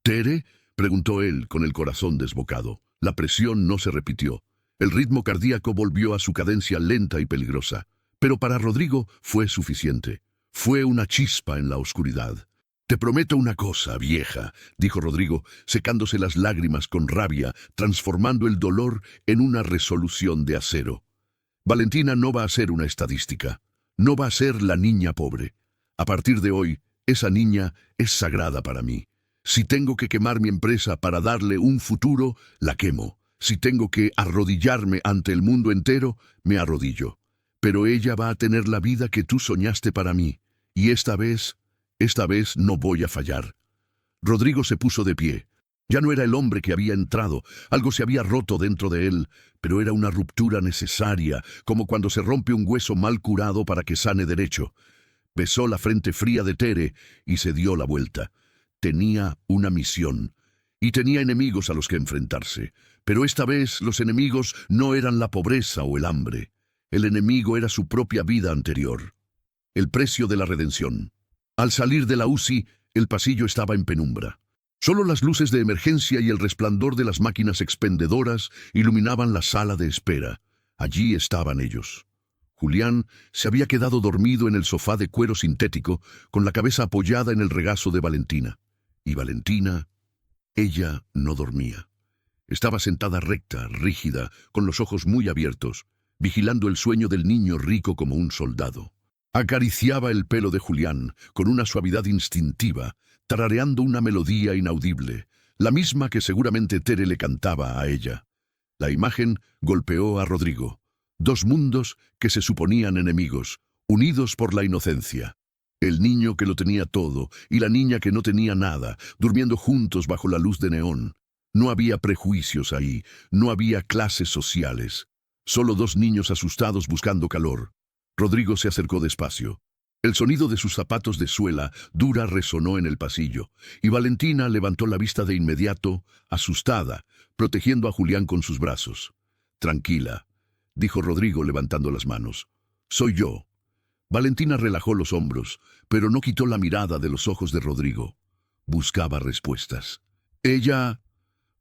¿Tere?, preguntó él con el corazón desbocado. La presión no se repitió. El ritmo cardíaco volvió a su cadencia lenta y peligrosa. Pero para Rodrigo fue suficiente. Fue una chispa en la oscuridad. «Te prometo una cosa, vieja», dijo Rodrigo, secándose las lágrimas con rabia, transformando el dolor en una resolución de acero. Valentina no va a ser una estadística. No va a ser la niña pobre. A partir de hoy, esa niña es sagrada para mí. Si tengo que quemar mi empresa para darle un futuro, la quemo. Si tengo que arrodillarme ante el mundo entero, me arrodillo. Pero ella va a tener la vida que tú soñaste para mí. Y esta vez no voy a fallar. Rodrigo se puso de pie. Ya no era el hombre que había entrado. Algo se había roto dentro de él, pero era una ruptura necesaria, como cuando se rompe un hueso mal curado para que sane derecho. Besó la frente fría de Tere y se dio la vuelta. Tenía una misión. Y tenía enemigos a los que enfrentarse. Pero esta vez los enemigos no eran la pobreza o el hambre. El enemigo era su propia vida anterior. El precio de la redención. Al salir de la UCI, el pasillo estaba en penumbra. Solo las luces de emergencia y el resplandor de las máquinas expendedoras iluminaban la sala de espera. Allí estaban ellos. Julián se había quedado dormido en el sofá de cuero sintético, con la cabeza apoyada en el regazo de Valentina. Y Valentina, ella no dormía. Estaba sentada recta, rígida, con los ojos muy abiertos, vigilando el sueño del niño rico como un soldado. Acariciaba el pelo de Julián con una suavidad instintiva, tarareando una melodía inaudible, la misma que seguramente Tere le cantaba a ella. La imagen golpeó a Rodrigo. Dos mundos que se suponían enemigos, unidos por la inocencia. El niño que lo tenía todo y la niña que no tenía nada, durmiendo juntos bajo la luz de neón. No había prejuicios ahí, no había clases sociales. Solo dos niños asustados buscando calor. Rodrigo se acercó despacio. El sonido de sus zapatos de suela dura resonó en el pasillo, y Valentina levantó la vista de inmediato, asustada, protegiendo a Julián con sus brazos. «Tranquila», dijo Rodrigo levantando las manos. «Soy yo». Valentina relajó los hombros, pero no quitó la mirada de los ojos de Rodrigo. Buscaba respuestas. «¿Ella?»,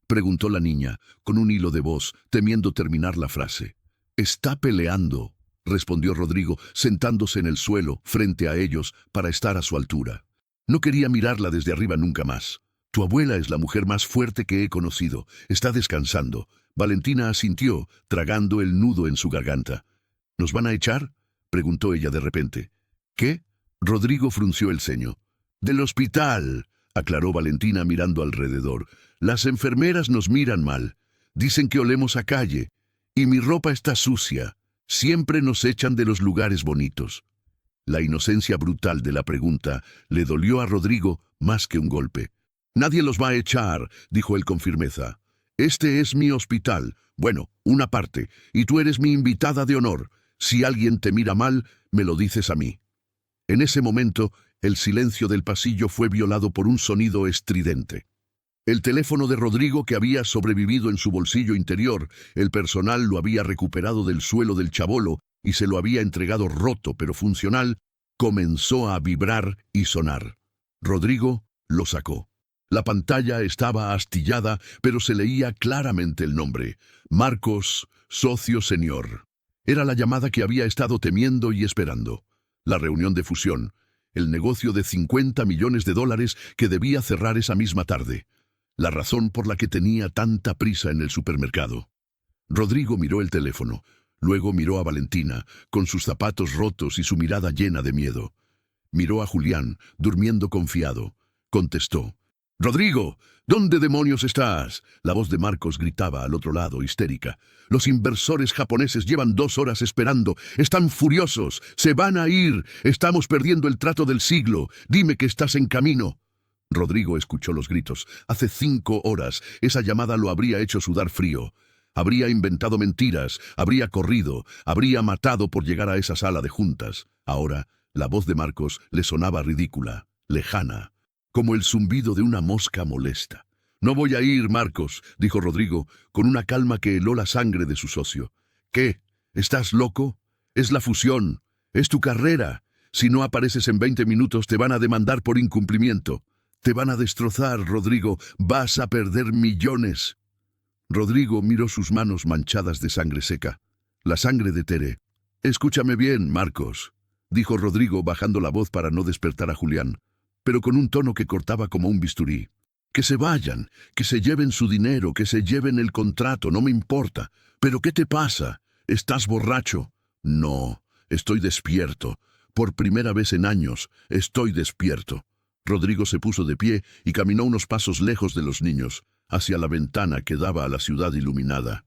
preguntó la niña, con un hilo de voz, temiendo terminar la frase. «Está peleando», respondió Rodrigo, sentándose en el suelo, frente a ellos, para estar a su altura. No quería mirarla desde arriba nunca más. «Tu abuela es la mujer más fuerte que he conocido. Está descansando». Valentina asintió, tragando el nudo en su garganta. «¿Nos van a echar?», preguntó ella de repente. «¿Qué?». Rodrigo frunció el ceño. «Del hospital», aclaró Valentina mirando alrededor. «Las enfermeras nos miran mal. Dicen que olemos a calle. Y mi ropa está sucia. Siempre nos echan de los lugares bonitos». La inocencia brutal de la pregunta le dolió a Rodrigo más que un golpe. «Nadie los va a echar», dijo él con firmeza. «Este es mi hospital. Bueno, una parte. Y tú eres mi invitada de honor. Si alguien te mira mal, me lo dices a mí». En ese momento, el silencio del pasillo fue violado por un sonido estridente. El teléfono de Rodrigo, que había sobrevivido en su bolsillo interior, el personal lo había recuperado del suelo del chabolo y se lo había entregado roto pero funcional, comenzó a vibrar y sonar. Rodrigo lo sacó. La pantalla estaba astillada, pero se leía claramente el nombre. Marcos, socio señor. Era la llamada que había estado temiendo y esperando. La reunión de fusión. El negocio de $50 millones que debía cerrar esa misma tarde. La razón por la que tenía tanta prisa en el supermercado. Rodrigo miró el teléfono, luego miró a Valentina, con sus zapatos rotos y su mirada llena de miedo. Miró a Julián, durmiendo confiado. Contestó. «Rodrigo, ¿dónde demonios estás?». La voz de Marcos gritaba al otro lado, histérica. «Los inversores japoneses llevan 2 horas esperando. Están furiosos. Se van a ir. Estamos perdiendo el trato del siglo. Dime que estás en camino». Rodrigo escuchó los gritos. Hace 5 horas esa llamada lo habría hecho sudar frío. Habría inventado mentiras, habría corrido, habría matado por llegar a esa sala de juntas. Ahora, la voz de Marcos le sonaba ridícula, lejana, como el zumbido de una mosca molesta. «No voy a ir, Marcos», dijo Rodrigo, con una calma que heló la sangre de su socio. «¿Qué? ¿Estás loco? Es la fusión. Es tu carrera. Si no apareces en 20 minutos te van a demandar por incumplimiento. Te van a destrozar, Rodrigo. Vas a perder millones». Rodrigo miró sus manos manchadas de sangre seca, la sangre de Tere. «Escúchame bien, Marcos», dijo Rodrigo bajando la voz para no despertar a Julián, pero con un tono que cortaba como un bisturí. «Que se vayan, que se lleven su dinero, que se lleven el contrato, no me importa. ¿Pero qué te pasa? ¿Estás borracho?». «No, estoy despierto. Por primera vez en años, estoy despierto». Rodrigo se puso de pie y caminó unos pasos lejos de los niños, hacia la ventana que daba a la ciudad iluminada.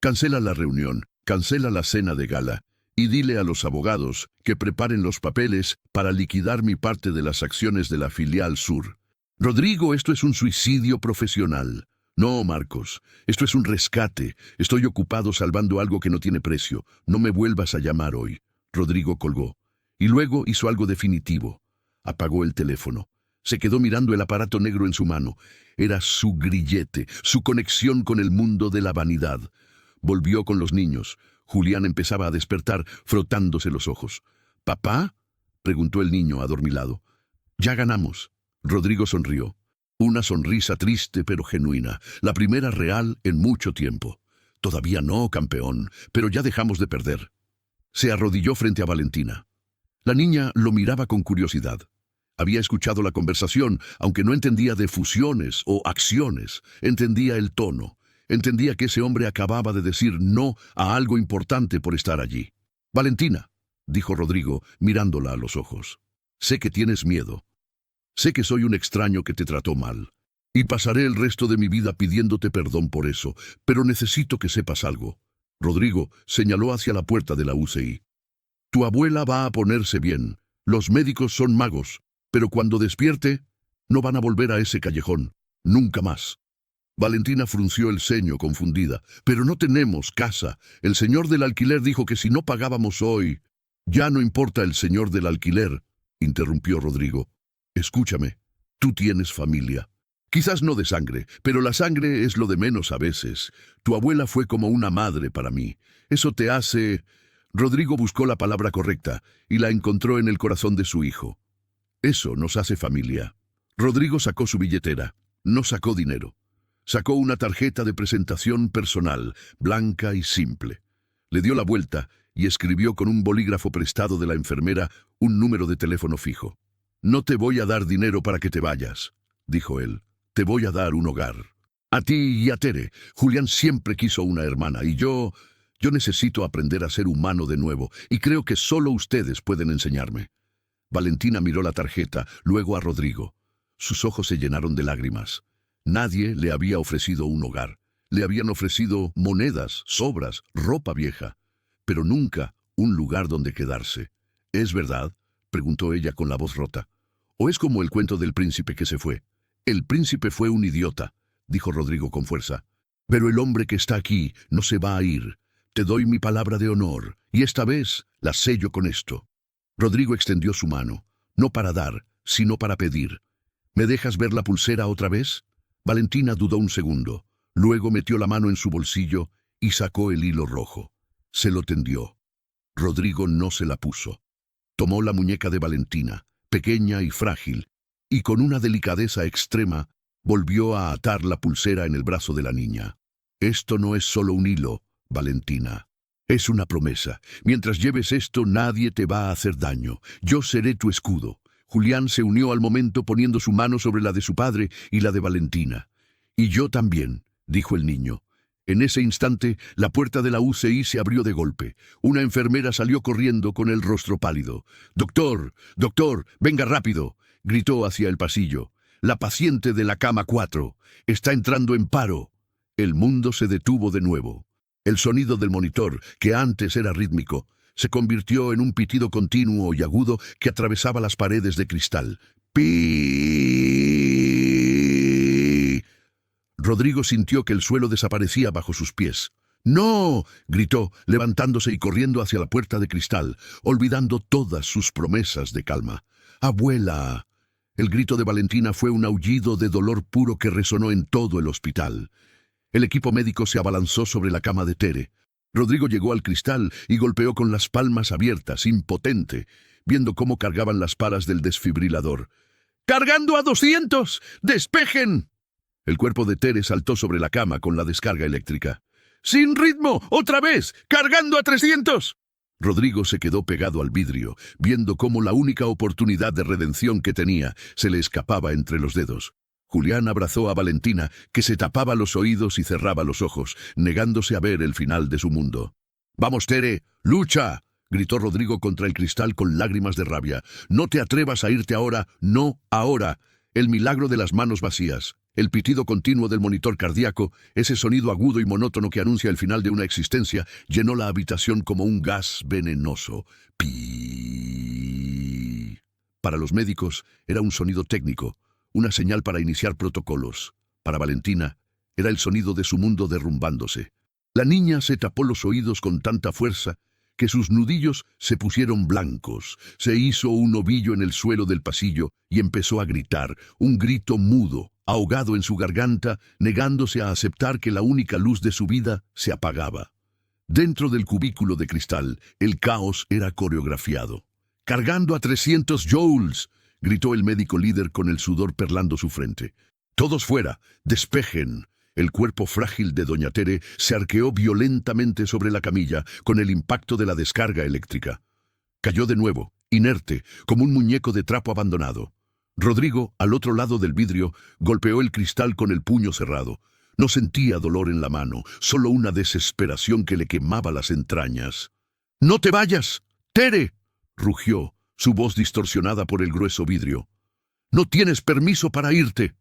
«Cancela la reunión, cancela la cena de gala, y dile a los abogados que preparen los papeles para liquidar mi parte de las acciones de la filial sur». «Rodrigo, esto es un suicidio profesional». «No, Marcos, esto es un rescate. Estoy ocupado salvando algo que no tiene precio. No me vuelvas a llamar hoy». Rodrigo colgó, y luego hizo algo definitivo. Apagó el teléfono. Se quedó mirando el aparato negro en su mano. Era su grillete, su conexión con el mundo de la vanidad. Volvió con los niños. Julián empezaba a despertar, frotándose los ojos. «¿Papá?», preguntó el niño adormilado. «Ya ganamos». Rodrigo sonrió. Una sonrisa triste pero genuina, la primera real en mucho tiempo. «Todavía no, campeón, pero ya dejamos de perder». Se arrodilló frente a Valentina. La niña lo miraba con curiosidad. Había escuchado la conversación, aunque no entendía de fusiones o acciones. Entendía el tono. Entendía que ese hombre acababa de decir no a algo importante por estar allí. «Valentina», dijo Rodrigo, mirándola a los ojos. «Sé que tienes miedo. Sé que soy un extraño que te trató mal. Y pasaré el resto de mi vida pidiéndote perdón por eso. Pero necesito que sepas algo». Rodrigo señaló hacia la puerta de la UCI. «Tu abuela va a ponerse bien. Los médicos son magos. Pero cuando despierte, no van a volver a ese callejón. Nunca más». Valentina frunció el ceño, confundida. «Pero no tenemos casa. El señor del alquiler dijo que si no pagábamos hoy». «Ya no importa el señor del alquiler», interrumpió Rodrigo. «Escúchame, tú tienes familia. Quizás no de sangre, pero la sangre es lo de menos a veces. Tu abuela fue como una madre para mí. Eso te hace...». Rodrigo buscó la palabra correcta y la encontró en el corazón de su hijo. «Eso nos hace familia». Rodrigo sacó su billetera. No sacó dinero. Sacó una tarjeta de presentación personal, blanca y simple. Le dio la vuelta y escribió con un bolígrafo prestado de la enfermera un número de teléfono fijo. «No te voy a dar dinero para que te vayas», dijo él. «Te voy a dar un hogar. A ti y a Tere. Julián siempre quiso una hermana y yo necesito aprender a ser humano de nuevo y creo que solo ustedes pueden enseñarme». Valentina miró la tarjeta, luego a Rodrigo. Sus ojos se llenaron de lágrimas. Nadie le había ofrecido un hogar. Le habían ofrecido monedas, sobras, ropa vieja, pero nunca un lugar donde quedarse. «¿Es verdad?», preguntó ella con la voz rota. «¿O es como el cuento del príncipe que se fue?». «El príncipe fue un idiota», dijo Rodrigo con fuerza. «Pero el hombre que está aquí no se va a ir. Te doy mi palabra de honor, y esta vez la sello con esto». Rodrigo extendió su mano, no para dar, sino para pedir. «¿Me dejas ver la pulsera otra vez?». Valentina dudó un segundo. Luego metió la mano en su bolsillo y sacó el hilo rojo. Se lo tendió. Rodrigo no se la puso. Tomó la muñeca de Valentina, pequeña y frágil, y con una delicadeza extrema volvió a atar la pulsera en el brazo de la niña. «Esto no es solo un hilo, Valentina. Es una promesa. Mientras lleves esto, nadie te va a hacer daño. Yo seré tu escudo». Julián se unió al momento poniendo su mano sobre la de su padre y la de Valentina. «Y yo también», dijo el niño. En ese instante, la puerta de la UCI se abrió de golpe. Una enfermera salió corriendo con el rostro pálido. «Doctor, doctor, venga rápido», gritó hacia el pasillo. La paciente de la cama 4 está entrando en paro. El mundo se detuvo de nuevo. El sonido del monitor, que antes era rítmico, se convirtió en un pitido continuo y agudo que atravesaba las paredes de cristal. ¡Pi! Rodrigo sintió que el suelo desaparecía bajo sus pies. ¡No!, gritó, levantándose y corriendo hacia la puerta de cristal, olvidando todas sus promesas de calma. ¡Abuela! El grito de Valentina fue un aullido de dolor puro que resonó en todo el hospital. El equipo médico se abalanzó sobre la cama de Tere. Rodrigo llegó al cristal y golpeó con las palmas abiertas, impotente, viendo cómo cargaban las palas del desfibrilador. ¡Cargando a 200! ¡Despejen! El cuerpo de Tere saltó sobre la cama con la descarga eléctrica. ¡Sin ritmo! ¡Otra vez! ¡Cargando a 300! Rodrigo se quedó pegado al vidrio, viendo cómo la única oportunidad de redención que tenía se le escapaba entre los dedos. Julián abrazó a Valentina, que se tapaba los oídos y cerraba los ojos, negándose a ver el final de su mundo. «¡Vamos, Tere! ¡Lucha!», gritó Rodrigo contra el cristal con lágrimas de rabia. «No te atrevas a irte ahora, no ahora». El milagro de las manos vacías, el pitido continuo del monitor cardíaco, ese sonido agudo y monótono que anuncia el final de una existencia, llenó la habitación como un gas venenoso. «Pi». Para los médicos era un sonido técnico, una señal para iniciar protocolos. Para Valentina, era el sonido de su mundo derrumbándose. La niña se tapó los oídos con tanta fuerza que sus nudillos se pusieron blancos. Se hizo un ovillo en el suelo del pasillo y empezó a gritar, un grito mudo, ahogado en su garganta, negándose a aceptar que la única luz de su vida se apagaba. Dentro del cubículo de cristal, el caos era coreografiado. «¡Cargando a 300 joules!», gritó el médico líder con el sudor perlando su frente. «¡Todos fuera! ¡Despejen!». El cuerpo frágil de doña Tere se arqueó violentamente sobre la camilla con el impacto de la descarga eléctrica. Cayó de nuevo, inerte, como un muñeco de trapo abandonado. Rodrigo, al otro lado del vidrio, golpeó el cristal con el puño cerrado. No sentía dolor en la mano, solo una desesperación que le quemaba las entrañas. «¡No te vayas! ¡Tere!», rugió, su voz distorsionada por el grueso vidrio. «¡No tienes permiso para irte!».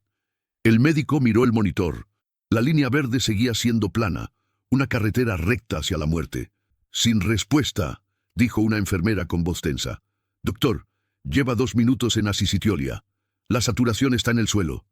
El médico miró el monitor. La línea verde seguía siendo plana, una carretera recta hacia la muerte. «Sin respuesta», dijo una enfermera con voz tensa. «Doctor, lleva 2 minutos en asisitiolia. La saturación está en el suelo».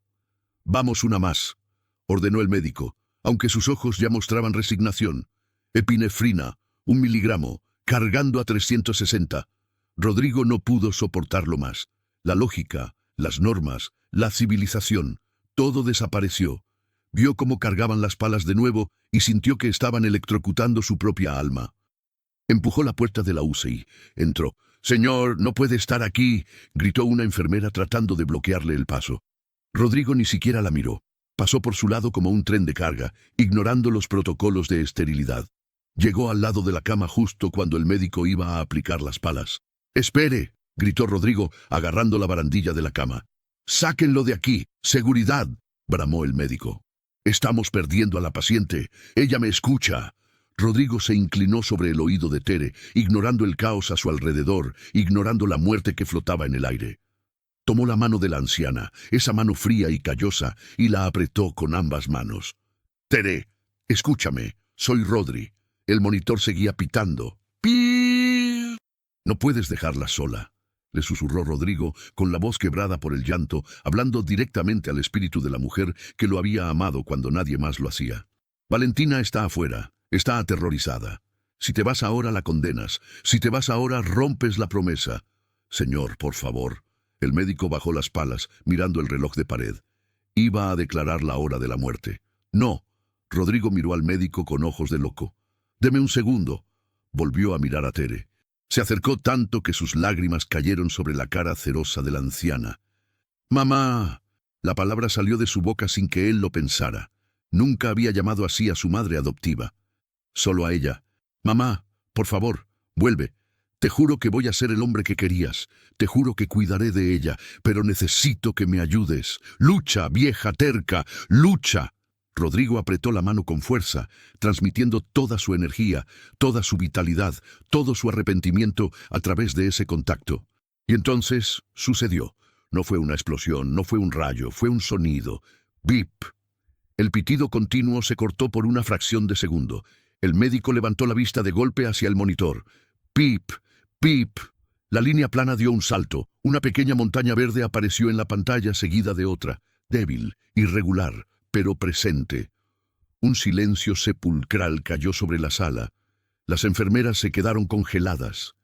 «Vamos una más», ordenó el médico, aunque sus ojos ya mostraban resignación. «Epinefrina, 1 miligramo, cargando a 360». Rodrigo no pudo soportarlo más. La lógica, las normas, la civilización, todo desapareció. Vio cómo cargaban las palas de nuevo y sintió que estaban electrocutando su propia alma. Empujó la puerta de la UCI. Entró. «Señor, no puede estar aquí», gritó una enfermera tratando de bloquearle el paso. Rodrigo ni siquiera la miró. Pasó por su lado como un tren de carga, ignorando los protocolos de esterilidad. Llegó al lado de la cama justo cuando el médico iba a aplicar las palas. «¡Espere!», gritó Rodrigo, agarrando la barandilla de la cama. «¡Sáquenlo de aquí! ¡Seguridad!», bramó el médico. «Estamos perdiendo a la paciente. Ella me escucha». Rodrigo se inclinó sobre el oído de Tere, ignorando el caos a su alrededor, ignorando la muerte que flotaba en el aire. Tomó la mano de la anciana, esa mano fría y callosa, y la apretó con ambas manos. «Tere, escúchame, soy Rodri». El monitor seguía pitando. «¡Pi!». «No puedes dejarla sola», le susurró Rodrigo, con la voz quebrada por el llanto, hablando directamente al espíritu de la mujer que lo había amado cuando nadie más lo hacía. «Valentina está afuera, está aterrorizada. Si te vas ahora la condenas, si te vas ahora rompes la promesa». «Señor, por favor». El médico bajó las palas, mirando el reloj de pared. Iba a declarar la hora de la muerte. «No». Rodrigo miró al médico con ojos de loco. «Deme un segundo». Volvió a mirar a Tere. Se acercó tanto que sus lágrimas cayeron sobre la cara cerosa de la anciana. «Mamá». La palabra salió de su boca sin que él lo pensara. Nunca había llamado así a su madre adoptiva. Solo a ella. «Mamá, por favor, vuelve. Te juro que voy a ser el hombre que querías. Te juro que cuidaré de ella, pero necesito que me ayudes. Lucha, vieja terca, lucha». Rodrigo apretó la mano con fuerza, transmitiendo toda su energía, toda su vitalidad, todo su arrepentimiento a través de ese contacto. Y entonces sucedió. No fue una explosión, no fue un rayo, fue un sonido. ¡Bip! El pitido continuo se cortó por una fracción de segundo. El médico levantó la vista de golpe hacia el monitor. ¡Pip! ¡Pip! La línea plana dio un salto. Una pequeña montaña verde apareció en la pantalla seguida de otra, débil, irregular, pero presente. Un silencio sepulcral cayó sobre la sala. Las enfermeras se quedaron congeladas.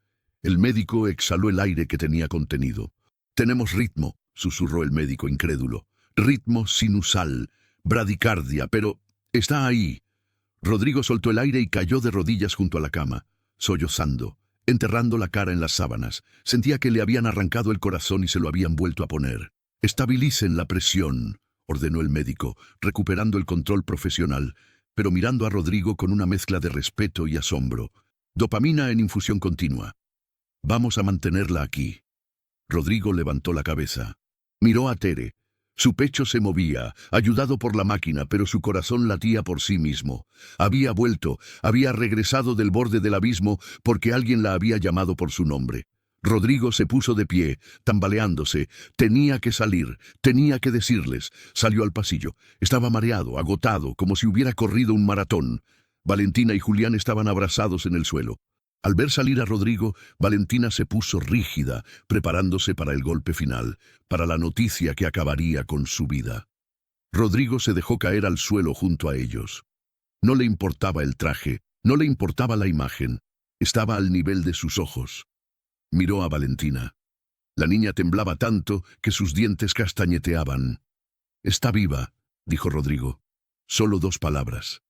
El médico exhaló el aire que tenía contenido. «Tenemos ritmo», susurró el médico incrédulo. «Ritmo sinusal, bradicardia, pero está ahí». Rodrigo soltó el aire y cayó de rodillas junto a la cama, sollozando, enterrando la cara en las sábanas. Sentía que le habían arrancado el corazón y se lo habían vuelto a poner. «Estabilicen la presión», ordenó el médico, recuperando el control profesional, pero mirando a Rodrigo con una mezcla de respeto y asombro. «Dopamina en infusión continua. Vamos a mantenerla aquí». Rodrigo levantó la cabeza. Miró a Tere. Su pecho se movía, ayudado por la máquina, pero su corazón latía por sí mismo. Había vuelto, había regresado del borde del abismo porque alguien la había llamado por su nombre. Rodrigo se puso de pie, tambaleándose. Tenía que salir, tenía que decirles. Salió al pasillo. Estaba mareado, agotado, como si hubiera corrido un maratón. Valentina y Julián estaban abrazados en el suelo. Al ver salir a Rodrigo, Valentina se puso rígida, preparándose para el golpe final, para la noticia que acabaría con su vida. Rodrigo se dejó caer al suelo junto a ellos. No le importaba el traje, no le importaba la imagen. Estaba al nivel de sus ojos. Miró a Valentina. La niña temblaba tanto que sus dientes castañeteaban. «Está viva», dijo Rodrigo. Solo 2 palabras.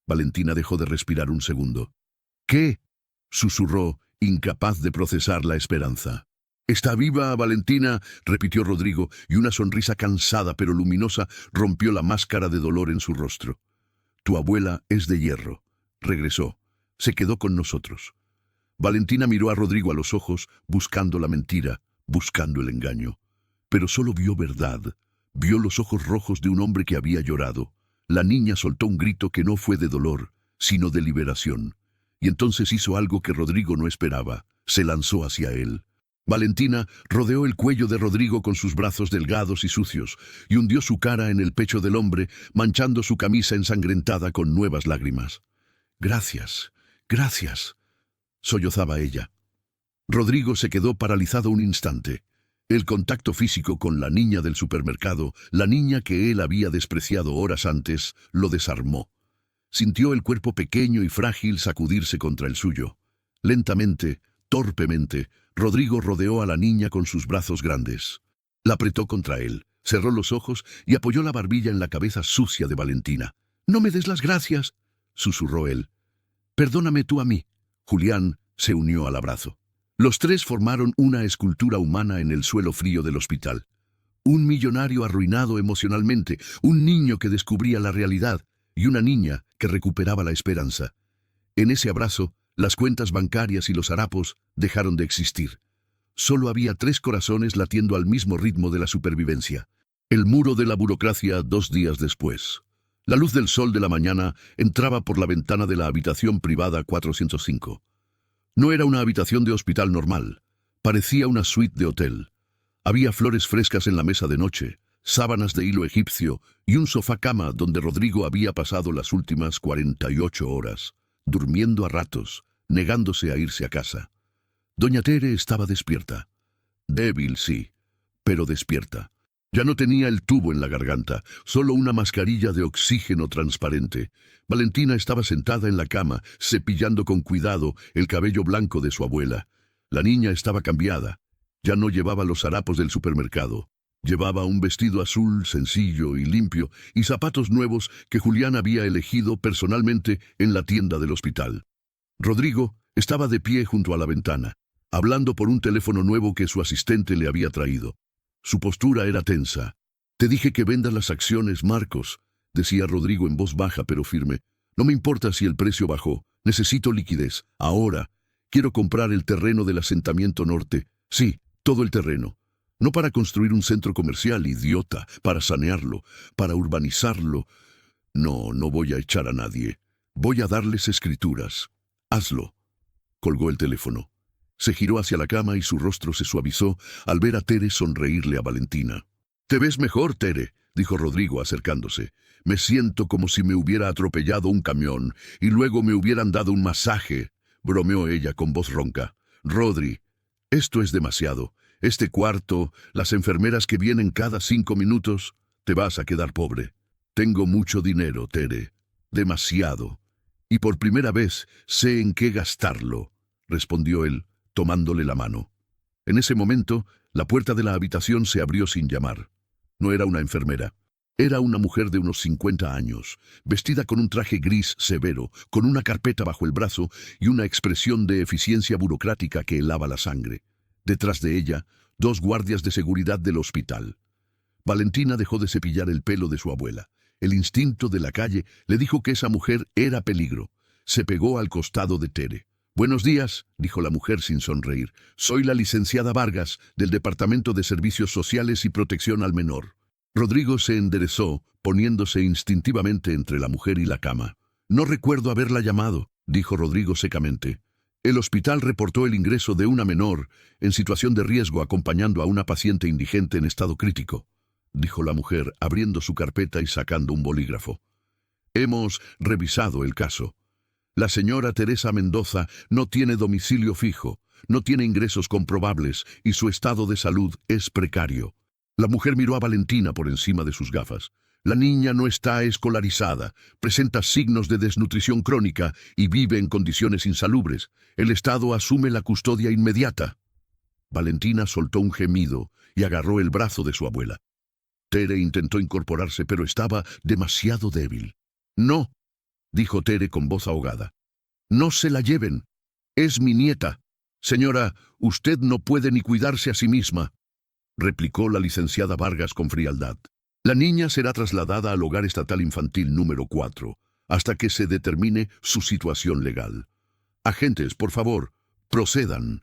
Valentina dejó de respirar un segundo. «¿Qué?», susurró, incapaz de procesar la esperanza. «¿Está viva, Valentina?», repitió Rodrigo, y una sonrisa cansada pero luminosa rompió la máscara de dolor en su rostro. «Tu abuela es de hierro. Regresó. Se quedó con nosotros». Valentina miró a Rodrigo a los ojos, buscando la mentira, buscando el engaño. Pero solo vio verdad. Vio los ojos rojos de un hombre que había llorado. La niña soltó un grito que no fue de dolor, sino de liberación. Y entonces hizo algo que Rodrigo no esperaba. Se lanzó hacia él. Valentina rodeó el cuello de Rodrigo con sus brazos delgados y sucios y hundió su cara en el pecho del hombre, manchando su camisa ensangrentada con nuevas lágrimas. «Gracias, gracias», sollozaba ella. Rodrigo se quedó paralizado un instante. El contacto físico con la niña del supermercado, la niña que él había despreciado horas antes, lo desarmó. Sintió el cuerpo pequeño y frágil sacudirse contra el suyo. Lentamente, torpemente, Rodrigo rodeó a la niña con sus brazos grandes. La apretó contra él, cerró los ojos y apoyó la barbilla en la cabeza sucia de Valentina. «No me des las gracias», susurró él. «Perdóname tú a mí». Julián se unió al abrazo. Los 3 formaron una escultura humana en el suelo frío del hospital. Un millonario arruinado emocionalmente, un niño que descubría la realidad y una niña que recuperaba la esperanza. En ese abrazo, las cuentas bancarias y los harapos dejaron de existir. Solo había 3 corazones latiendo al mismo ritmo de la supervivencia. El muro de la burocracia 2 días después. La luz del sol de la mañana entraba por la ventana de la habitación privada 405. No era una habitación de hospital normal. Parecía una suite de hotel. Había flores frescas en la mesa de noche, sábanas de hilo egipcio y un sofá-cama donde Rodrigo había pasado las últimas 48 horas, durmiendo a ratos, negándose a irse a casa. Doña Tere estaba despierta. Débil, sí, pero despierta. Ya no tenía el tubo en la garganta, solo una mascarilla de oxígeno transparente. Valentina estaba sentada en la cama, cepillando con cuidado el cabello blanco de su abuela. La niña estaba cambiada. Ya no llevaba los harapos del supermercado. Llevaba un vestido azul, sencillo y limpio, y zapatos nuevos que Julián había elegido personalmente en la tienda del hospital. Rodrigo estaba de pie junto a la ventana, hablando por un teléfono nuevo que su asistente le había traído. Su postura era tensa. «Te dije que vendas las acciones, Marcos», decía Rodrigo en voz baja pero firme. «No me importa si el precio bajó. Necesito liquidez. Ahora. Quiero comprar el terreno del asentamiento norte. Sí, todo el terreno. No para construir un centro comercial, idiota, para sanearlo, para urbanizarlo. No, no voy a echar a nadie. Voy a darles escrituras. Hazlo». Colgó el teléfono. Se giró hacia la cama y su rostro se suavizó al ver a Tere sonreírle a Valentina. «Te ves mejor, Tere», dijo Rodrigo acercándose. «Me siento como si me hubiera atropellado un camión y luego me hubieran dado un masaje», bromeó ella con voz ronca. «Rodri, esto es demasiado. Este cuarto, las enfermeras que vienen cada 5 minutos, te vas a quedar pobre. Tengo mucho dinero, Tere. Demasiado. Y por primera vez sé en qué gastarlo», respondió él, tomándole la mano. En ese momento, la puerta de la habitación se abrió sin llamar. No era una enfermera. Era una mujer de unos 50 años, vestida con un traje gris severo, con una carpeta bajo el brazo y una expresión de eficiencia burocrática que helaba la sangre. Detrás de ella, 2 guardias de seguridad del hospital. Valentina dejó de cepillar el pelo de su abuela. El instinto de la calle le dijo que esa mujer era peligro. Se pegó al costado de Tere. «Buenos días», dijo la mujer sin sonreír. «Soy la licenciada Vargas, del Departamento de Servicios Sociales y Protección al Menor». Rodrigo se enderezó, poniéndose instintivamente entre la mujer y la cama. «No recuerdo haberla llamado», dijo Rodrigo secamente. «El hospital reportó el ingreso de una menor en situación de riesgo acompañando a una paciente indigente en estado crítico», dijo la mujer, abriendo su carpeta y sacando un bolígrafo. «Hemos revisado el caso. La señora Teresa Mendoza no tiene domicilio fijo, no tiene ingresos comprobables y su estado de salud es precario». La mujer miró a Valentina por encima de sus gafas. «La niña no está escolarizada, presenta signos de desnutrición crónica y vive en condiciones insalubres. El Estado asume la custodia inmediata». Valentina soltó un gemido y agarró el brazo de su abuela. Tere intentó incorporarse, pero estaba demasiado débil. «No», dijo Tere con voz ahogada. «No se la lleven. Es mi nieta. Señora, usted no puede ni cuidarse a sí misma», replicó la licenciada Vargas con frialdad. «La niña será trasladada al Hogar Estatal Infantil número 4, hasta que se determine su situación legal. Agentes, por favor, procedan».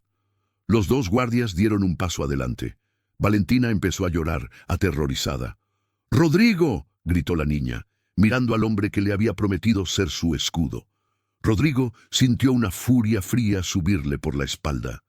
Los 2 guardias dieron un paso adelante. Valentina empezó a llorar, aterrorizada. «¡Rodrigo!», gritó la niña, mirando al hombre que le había prometido ser su escudo. Rodrigo sintió una furia fría subirle por la espalda.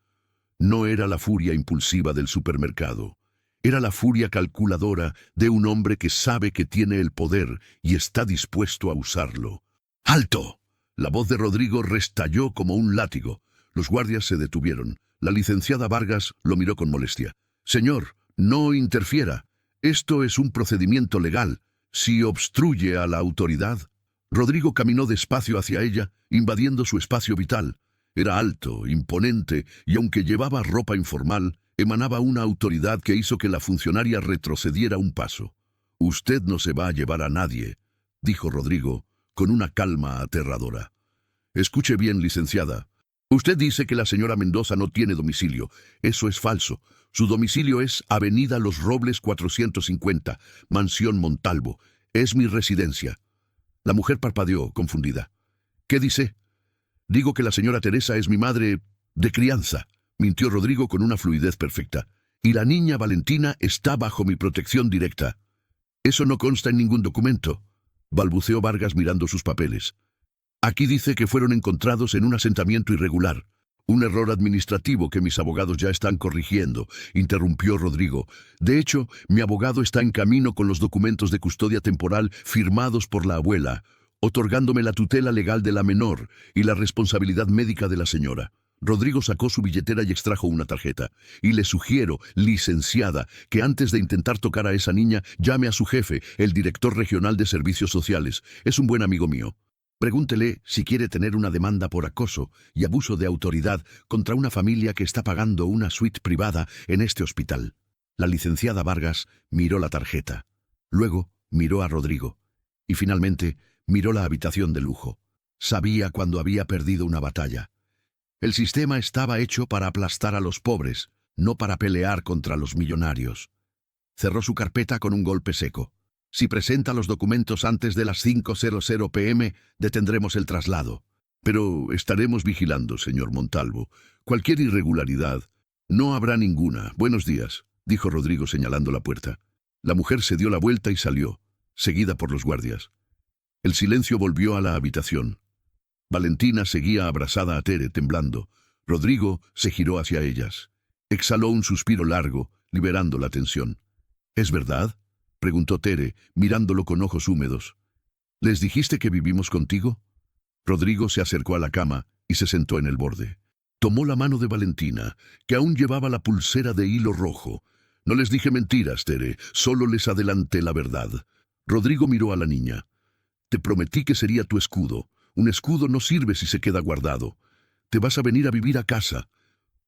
No era la furia impulsiva del supermercado. Era la furia calculadora de un hombre que sabe que tiene el poder y está dispuesto a usarlo. «¡Alto!». La voz de Rodrigo restalló como un látigo. Los guardias se detuvieron. La licenciada Vargas lo miró con molestia. «Señor, no interfiera. Esto es un procedimiento legal. Si obstruye a la autoridad». Rodrigo caminó despacio hacia ella, invadiendo su espacio vital. Era alto, imponente, y aunque llevaba ropa informal, emanaba una autoridad que hizo que la funcionaria retrocediera un paso. «Usted no se va a llevar a nadie», dijo Rodrigo, con una calma aterradora. «Escuche bien, licenciada. Usted dice que la señora Mendoza no tiene domicilio. Eso es falso. Su domicilio es Avenida Los Robles 450, Mansión Montalvo. Es mi residencia». La mujer parpadeó, confundida. «¿Qué dice?». «Digo que la señora Teresa es mi madre de crianza», mintió Rodrigo con una fluidez perfecta. «Y la niña Valentina está bajo mi protección directa». «Eso no consta en ningún documento», balbuceó Vargas mirando sus papeles. «Aquí dice que fueron encontrados en un asentamiento irregular». «Un error administrativo que mis abogados ya están corrigiendo», interrumpió Rodrigo. «De hecho, mi abogado está en camino con los documentos de custodia temporal firmados por la abuela, otorgándome la tutela legal de la menor y la responsabilidad médica de la señora». Rodrigo sacó su billetera y extrajo una tarjeta. «Y le sugiero, licenciada, que antes de intentar tocar a esa niña, llame a su jefe, el director regional de servicios sociales. Es un buen amigo mío. Pregúntele si quiere tener una demanda por acoso y abuso de autoridad contra una familia que está pagando una suite privada en este hospital». La licenciada Vargas miró la tarjeta. Luego miró a Rodrigo. Y finalmente miró la habitación de lujo. Sabía cuando había perdido una batalla. El sistema estaba hecho para aplastar a los pobres, no para pelear contra los millonarios. Cerró su carpeta con un golpe seco. «Si presenta los documentos antes de las 5:00 p.m., detendremos el traslado». «Pero estaremos vigilando, señor Montalvo. Cualquier irregularidad». «No habrá ninguna. Buenos días», dijo Rodrigo señalando la puerta. La mujer se dio la vuelta y salió, seguida por los guardias. El silencio volvió a la habitación. Valentina seguía abrazada a Tere, temblando. Rodrigo se giró hacia ellas. Exhaló un suspiro largo, liberando la tensión. ¿Es verdad?, preguntó Tere, mirándolo con ojos húmedos. ¿Les dijiste que vivimos contigo? Rodrigo se acercó a la cama y se sentó en el borde. Tomó la mano de Valentina, que aún llevaba la pulsera de hilo rojo. No les dije mentiras, Tere, solo les adelanté la verdad. Rodrigo miró a la niña. Te prometí que sería tu escudo. Un escudo no sirve si se queda guardado. Te vas a venir a vivir a casa.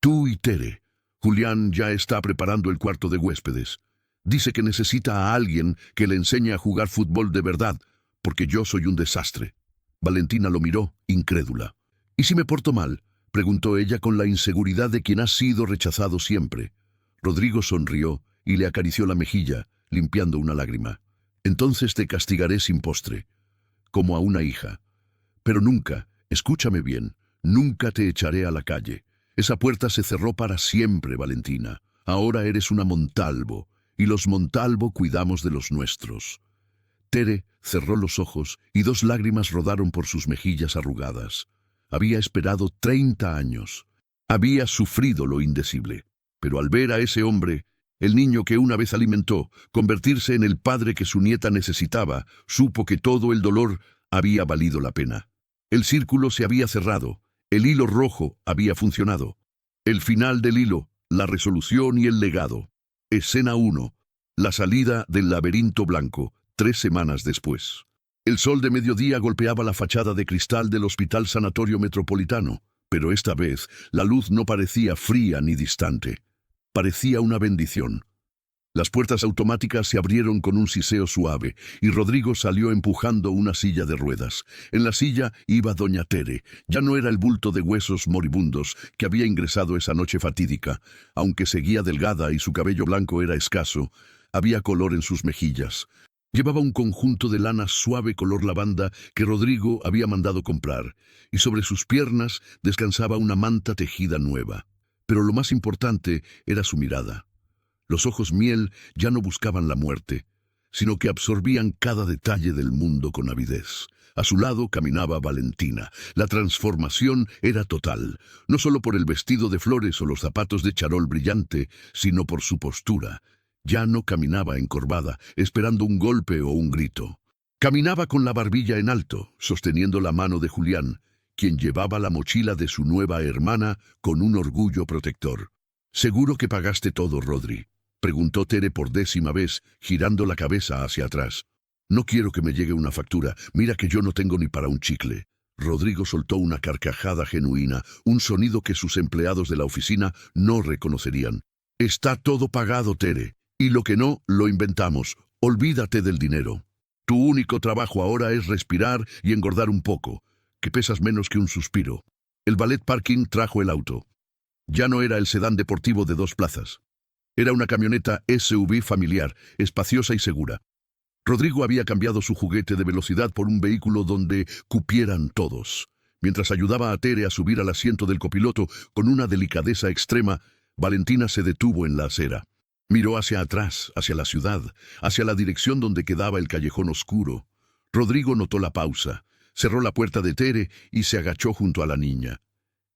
Tú y Tere. Julián ya está preparando el cuarto de huéspedes. Dice que necesita a alguien que le enseñe a jugar fútbol de verdad, porque yo soy un desastre. Valentina lo miró, incrédula. ¿Y si me porto mal?, preguntó ella con la inseguridad de quien ha sido rechazado siempre. Rodrigo sonrió y le acarició la mejilla, limpiando una lágrima. Entonces te castigaré sin postre, como a una hija. Pero nunca, escúchame bien, nunca te echaré a la calle. Esa puerta se cerró para siempre, Valentina. Ahora eres una Montalvo, y los Montalvo cuidamos de los nuestros. Tere cerró los ojos y 2 lágrimas rodaron por sus mejillas arrugadas. Había esperado 30 años. Había sufrido lo indecible. Pero al ver a ese hombre, el niño que una vez alimentó, convertirse en el padre que su nieta necesitaba, supo que todo el dolor había valido la pena. El círculo se había cerrado. El hilo rojo había funcionado. El final del hilo, la resolución y el legado. Escena 1. La salida del laberinto blanco, 3 semanas después. El sol de mediodía golpeaba la fachada de cristal del Hospital Sanatorio Metropolitano, pero esta vez la luz no parecía fría ni distante. Parecía una bendición. Las puertas automáticas se abrieron con un siseo suave y Rodrigo salió empujando una silla de ruedas. En la silla iba doña Tere. Ya no era el bulto de huesos moribundos que había ingresado esa noche fatídica. Aunque seguía delgada y su cabello blanco era escaso, había color en sus mejillas. Llevaba un conjunto de lana suave color lavanda que Rodrigo había mandado comprar, y sobre sus piernas descansaba una manta tejida nueva. Pero lo más importante era su mirada. Los ojos miel ya no buscaban la muerte, sino que absorbían cada detalle del mundo con avidez. A su lado caminaba Valentina. La transformación era total, no solo por el vestido de flores o los zapatos de charol brillante, sino por su postura. Ya no caminaba encorvada, esperando un golpe o un grito. Caminaba con la barbilla en alto, sosteniendo la mano de Julián, quien llevaba la mochila de su nueva hermana con un orgullo protector. «¿Seguro que pagaste todo, Rodri?», preguntó Tere por 10ª vez, girando la cabeza hacia atrás. «No quiero que me llegue una factura, mira que yo no tengo ni para un chicle». Rodrigo soltó una carcajada genuina, un sonido que sus empleados de la oficina no reconocerían. «Está todo pagado, Tere. Y lo que no, lo inventamos. Olvídate del dinero. Tu único trabajo ahora es respirar y engordar un poco, que pesas menos que un suspiro». El valet parking trajo el auto. Ya no era el sedán deportivo de 2 plazas. Era una camioneta SUV familiar, espaciosa y segura. Rodrigo había cambiado su juguete de velocidad por un vehículo donde cupieran todos. Mientras ayudaba a Tere a subir al asiento del copiloto con una delicadeza extrema, Valentina se detuvo en la acera. Miró hacia atrás, hacia la ciudad, hacia la dirección donde quedaba el callejón oscuro. Rodrigo notó la pausa, cerró la puerta de Tere y se agachó junto a la niña.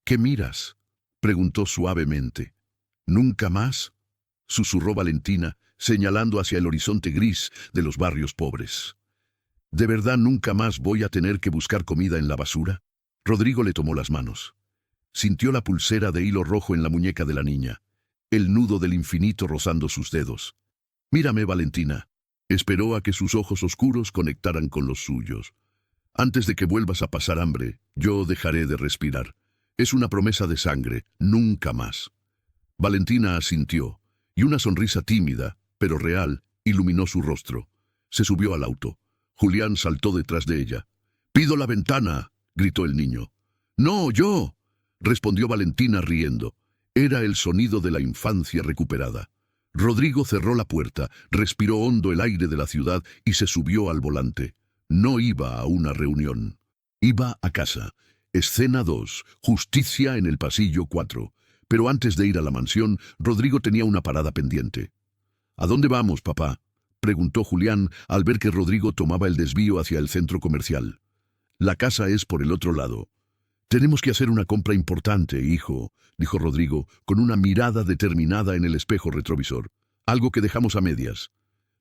«¿Qué miras?», preguntó suavemente. «¿Nunca más?», susurró Valentina, señalando hacia el horizonte gris de los barrios pobres. «¿De verdad nunca más voy a tener que buscar comida en la basura?». Rodrigo le tomó las manos. Sintió la pulsera de hilo rojo en la muñeca de la niña, el nudo del infinito rozando sus dedos. «Mírame, Valentina». Esperó a que sus ojos oscuros conectaran con los suyos. «Antes de que vuelvas a pasar hambre, yo dejaré de respirar. Es una promesa de sangre, nunca más». Valentina asintió, y una sonrisa tímida, pero real, iluminó su rostro. Se subió al auto. Julián saltó detrás de ella. «¡Pido la ventana!», gritó el niño. «No, yo», respondió Valentina riendo. Era el sonido de la infancia recuperada. Rodrigo cerró la puerta, respiró hondo el aire de la ciudad y se subió al volante. No iba a una reunión. Iba a casa. Escena 2. Justicia en el pasillo 4. Pero antes de ir a la mansión, Rodrigo tenía una parada pendiente. «¿A dónde vamos, papá?», preguntó Julián al ver que Rodrigo tomaba el desvío hacia el centro comercial. «La casa es por el otro lado». Tenemos que hacer una compra importante, hijo, dijo Rodrigo, con una mirada determinada en el espejo retrovisor. Algo que dejamos a medias.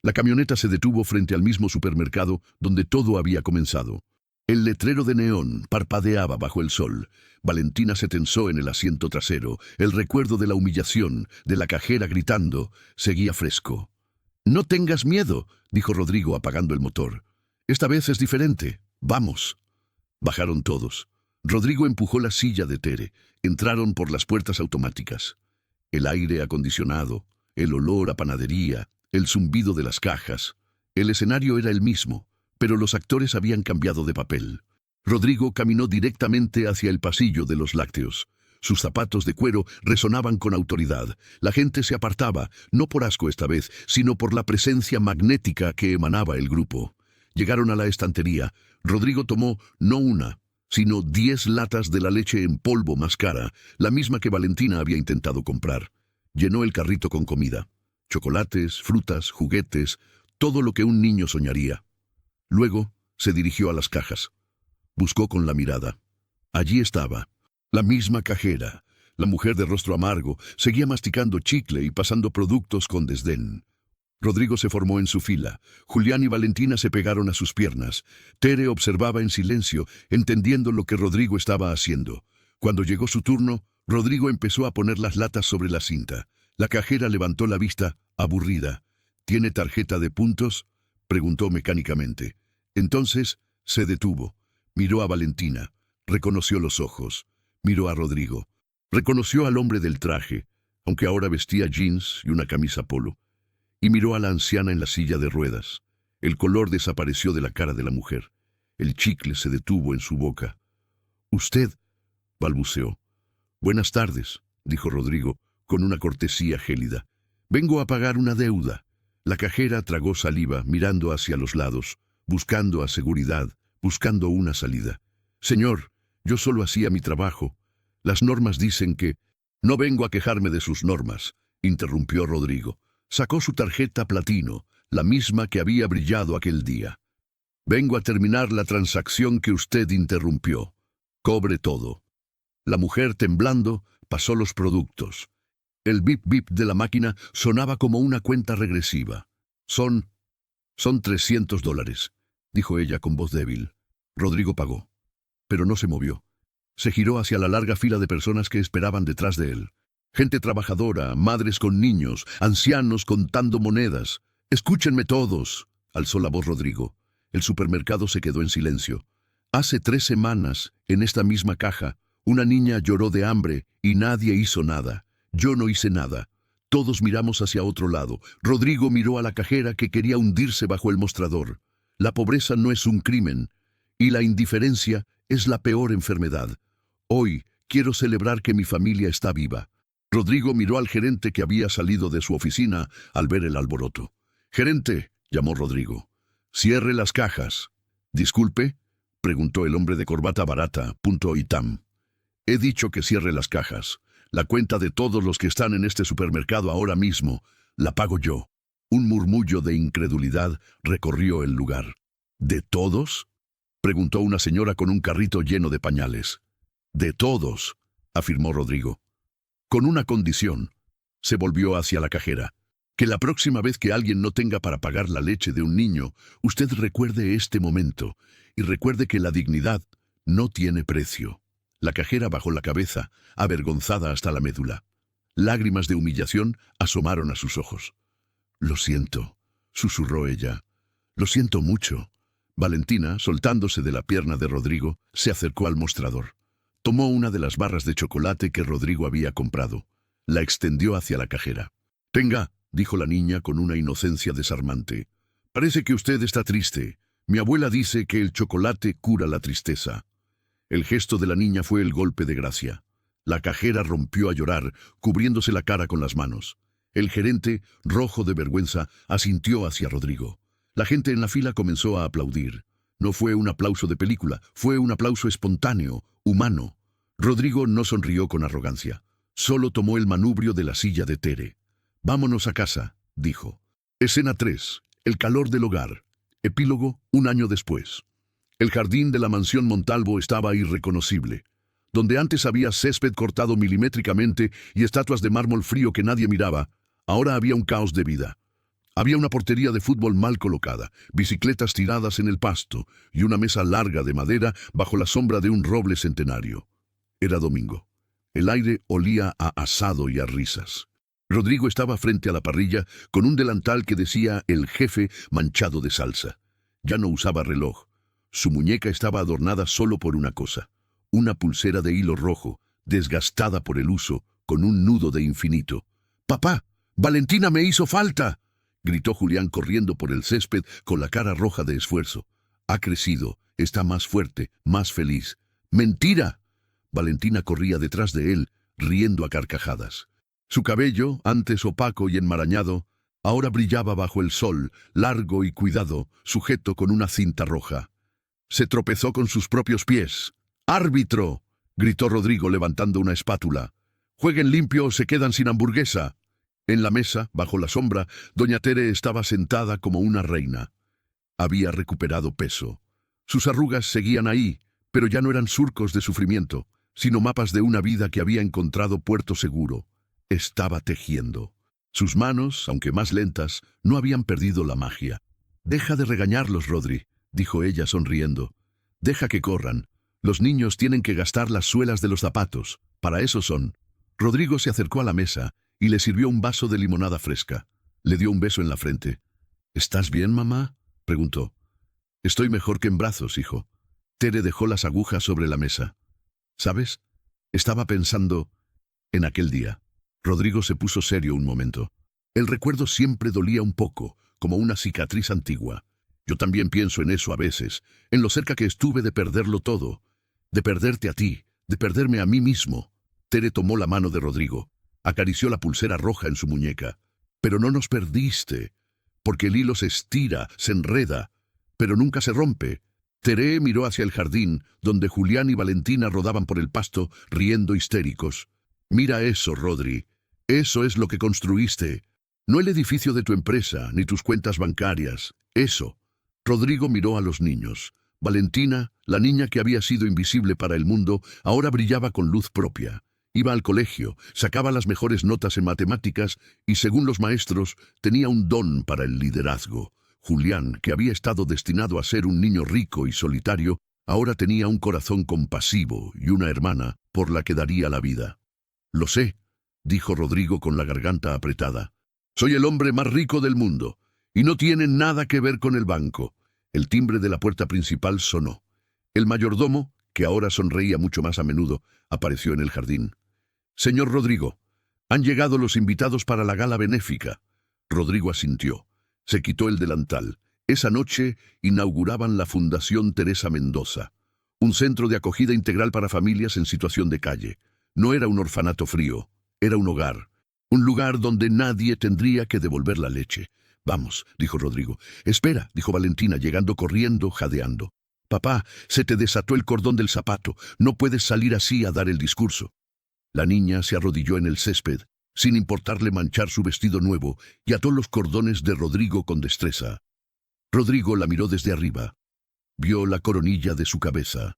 La camioneta se detuvo frente al mismo supermercado donde todo había comenzado. El letrero de neón parpadeaba bajo el sol. Valentina se tensó en el asiento trasero. El recuerdo de la humillación, de la cajera gritando, seguía fresco. «No tengas miedo», dijo Rodrigo apagando el motor. «Esta vez es diferente. Vamos». Bajaron todos. Rodrigo empujó la silla de Tere. Entraron por las puertas automáticas. El aire acondicionado, el olor a panadería, el zumbido de las cajas. El escenario era el mismo, pero los actores habían cambiado de papel. Rodrigo caminó directamente hacia el pasillo de los lácteos. Sus zapatos de cuero resonaban con autoridad. La gente se apartaba, no por asco esta vez, sino por la presencia magnética que emanaba el grupo. Llegaron a la estantería. Rodrigo tomó no una, sino 10 latas de la leche en polvo más cara, la misma que Valentina había intentado comprar. Llenó el carrito con comida. Chocolates, frutas, juguetes, todo lo que un niño soñaría. Luego se dirigió a las cajas. Buscó con la mirada. Allí estaba, la misma cajera. La mujer de rostro amargo seguía masticando chicle y pasando productos con desdén. Rodrigo se formó en su fila. Julián y Valentina se pegaron a sus piernas. Tere observaba en silencio, entendiendo lo que Rodrigo estaba haciendo. Cuando llegó su turno, Rodrigo empezó a poner las latas sobre la cinta. La cajera levantó la vista, aburrida. «¿Tiene tarjeta de puntos?», preguntó mecánicamente. Entonces se detuvo. Miró a Valentina. Reconoció los ojos. Miró a Rodrigo. Reconoció al hombre del traje, aunque ahora vestía jeans y una camisa polo. Y miró a la anciana en la silla de ruedas. El color desapareció de la cara de la mujer. El chicle se detuvo en su boca. «Usted», balbuceó. «Buenas tardes», dijo Rodrigo, con una cortesía gélida. «Vengo a pagar una deuda». La cajera tragó saliva, mirando hacia los lados, buscando a seguridad, buscando una salida. «Señor, yo solo hacía mi trabajo. Las normas dicen que...» «No vengo a quejarme de sus normas», interrumpió Rodrigo. Sacó su tarjeta platino, la misma que había brillado aquel día. «Vengo a terminar la transacción que usted interrumpió. Cobre todo». La mujer, temblando, pasó los productos. El bip bip de la máquina sonaba como una cuenta regresiva. Son $300, dijo ella con voz débil. Rodrigo pagó, pero no se movió. Se giró hacia la larga fila de personas que esperaban detrás de él. Gente trabajadora, madres con niños, ancianos contando monedas. «Escúchenme todos», alzó la voz Rodrigo. El supermercado se quedó en silencio. Hace 3 semanas, en esta misma caja, una niña lloró de hambre y nadie hizo nada. Yo no hice nada. Todos miramos hacia otro lado. Rodrigo miró a la cajera que quería hundirse bajo el mostrador. La pobreza no es un crimen, y la indiferencia es la peor enfermedad. Hoy quiero celebrar que mi familia está viva. Rodrigo miró al gerente que había salido de su oficina al ver el alboroto. «Gerente», llamó Rodrigo, «cierre las cajas». «Disculpe», preguntó el hombre de corbata barata, punto y tam. «He dicho que cierre las cajas. La cuenta de todos los que están en este supermercado ahora mismo la pago yo». Un murmullo de incredulidad recorrió el lugar. «¿De todos?», preguntó una señora con un carrito lleno de pañales. «De todos», afirmó Rodrigo. «Con una condición». Se volvió hacia la cajera. «Que la próxima vez que alguien no tenga para pagar la leche de un niño, usted recuerde este momento y recuerde que la dignidad no tiene precio». La cajera bajó la cabeza, avergonzada hasta la médula. Lágrimas de humillación asomaron a sus ojos. «Lo siento», susurró ella. «Lo siento mucho». Valentina, soltándose de la pierna de Rodrigo, se acercó al mostrador. Tomó una de las barras de chocolate que Rodrigo había comprado. La extendió hacia la cajera. «Tenga», dijo la niña con una inocencia desarmante. «Parece que usted está triste. Mi abuela dice que el chocolate cura la tristeza». El gesto de la niña fue el golpe de gracia. La cajera rompió a llorar, cubriéndose la cara con las manos. El gerente, rojo de vergüenza, asintió hacia Rodrigo. La gente en la fila comenzó a aplaudir. No fue un aplauso de película, fue un aplauso espontáneo, humano. Rodrigo no sonrió con arrogancia. Solo tomó el manubrio de la silla de Tere. «Vámonos a casa», dijo. Escena 3. El calor del hogar. Epílogo, 1 año después. El jardín de la mansión Montalvo estaba irreconocible. Donde antes había césped cortado milimétricamente y estatuas de mármol frío que nadie miraba, ahora había un caos de vida. Había una portería de fútbol mal colocada, bicicletas tiradas en el pasto y una mesa larga de madera bajo la sombra de un roble centenario. Era domingo. El aire olía a asado y a risas. Rodrigo estaba frente a la parrilla con un delantal que decía «El jefe» manchado de salsa. Ya no usaba reloj. Su muñeca estaba adornada solo por una cosa: una pulsera de hilo rojo, desgastada por el uso, con un nudo de infinito. «¡Papá! ¡Valentina me hizo falta!», gritó Julián corriendo por el césped con la cara roja de esfuerzo. «Ha crecido, está más fuerte, más feliz». «¡Mentira!». Valentina corría detrás de él, riendo a carcajadas. Su cabello, antes opaco y enmarañado, ahora brillaba bajo el sol, largo y cuidado, sujeto con una cinta roja. Se tropezó con sus propios pies. «¡Árbitro!», gritó Rodrigo levantando una espátula. «Jueguen limpio o se quedan sin hamburguesa». En la mesa, bajo la sombra, doña Tere estaba sentada como una reina. Había recuperado peso. Sus arrugas seguían ahí, pero ya no eran surcos de sufrimiento, sino mapas de una vida que había encontrado puerto seguro. Estaba tejiendo. Sus manos, aunque más lentas, no habían perdido la magia. «Deja de regañarlos, Rodri», dijo ella sonriendo. «Deja que corran. Los niños tienen que gastar las suelas de los zapatos. Para eso son». Rodrigo se acercó a la mesa y le sirvió un vaso de limonada fresca. Le dio un beso en la frente. «¿Estás bien, mamá?», preguntó. «Estoy mejor que en brazos, hijo». Tere dejó las agujas sobre la mesa. «¿Sabes? Estaba pensando en aquel día». Rodrigo se puso serio un momento. El recuerdo siempre dolía un poco, como una cicatriz antigua. «Yo también pienso en eso a veces, en lo cerca que estuve de perderlo todo, de perderte a ti, de perderme a mí mismo». Tere tomó la mano de Rodrigo, acarició la pulsera roja en su muñeca. «Pero no nos perdiste, porque el hilo se estira, se enreda, pero nunca se rompe». Tere miró hacia el jardín, donde Julián y Valentina rodaban por el pasto, riendo histéricos. «Mira eso, Rodri. Eso es lo que construiste. No el edificio de tu empresa, ni tus cuentas bancarias. Eso». Rodrigo miró a los niños. Valentina, la niña que había sido invisible para el mundo, ahora brillaba con luz propia. Iba al colegio, sacaba las mejores notas en matemáticas y, según los maestros, tenía un don para el liderazgo. Julián, que había estado destinado a ser un niño rico y solitario, ahora tenía un corazón compasivo y una hermana por la que daría la vida. «Lo sé», dijo Rodrigo con la garganta apretada. «Soy el hombre más rico del mundo, y no tiene nada que ver con el banco». El timbre de la puerta principal sonó. El mayordomo, que ahora sonreía mucho más a menudo, apareció en el jardín. «Señor Rodrigo, han llegado los invitados para la gala benéfica». Rodrigo asintió. Se quitó el delantal. Esa noche inauguraban la Fundación Teresa Mendoza, un centro de acogida integral para familias en situación de calle. No era un orfanato frío, era un hogar, un lugar donde nadie tendría que devolver la leche. «Vamos», dijo Rodrigo. «Espera», dijo Valentina, llegando corriendo, jadeando. «Papá, se te desató el cordón del zapato. No puedes salir así a dar el discurso». La niña se arrodilló en el césped, sin importarle manchar su vestido nuevo, y ató los cordones de Rodrigo con destreza. Rodrigo la miró desde arriba. Vio la coronilla de su cabeza.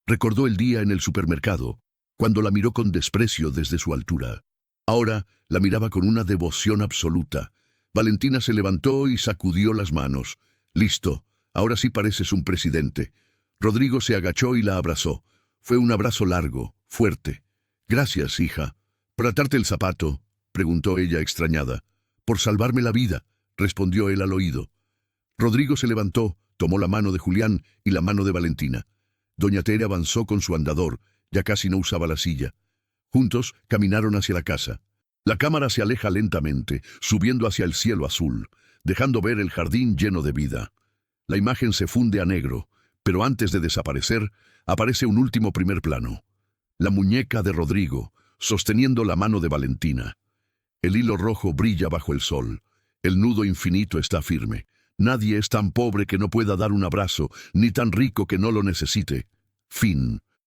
Recordó el día en el supermercado, cuando la miró con desprecio desde su altura. Ahora la miraba con una devoción absoluta. Valentina se levantó y sacudió las manos. «Listo, ahora sí pareces un presidente». Rodrigo se agachó y la abrazó. Fue un abrazo largo, fuerte. «Gracias, hija». «¿Por atarte el zapato?», preguntó ella extrañada. «Por salvarme la vida», respondió él al oído. Rodrigo se levantó, tomó la mano de Julián y la mano de Valentina. Doña Tere avanzó con su andador, ya casi no usaba la silla. Juntos caminaron hacia la casa. La cámara se aleja lentamente, subiendo hacia el cielo azul, dejando ver el jardín lleno de vida. La imagen se funde a negro, pero antes de desaparecer, aparece un último primer plano. La muñeca de Rodrigo, sosteniendo la mano de Valentina. El hilo rojo brilla bajo el sol. El nudo infinito está firme. Nadie es tan pobre que no pueda dar un abrazo, ni tan rico que no lo necesite. Fin.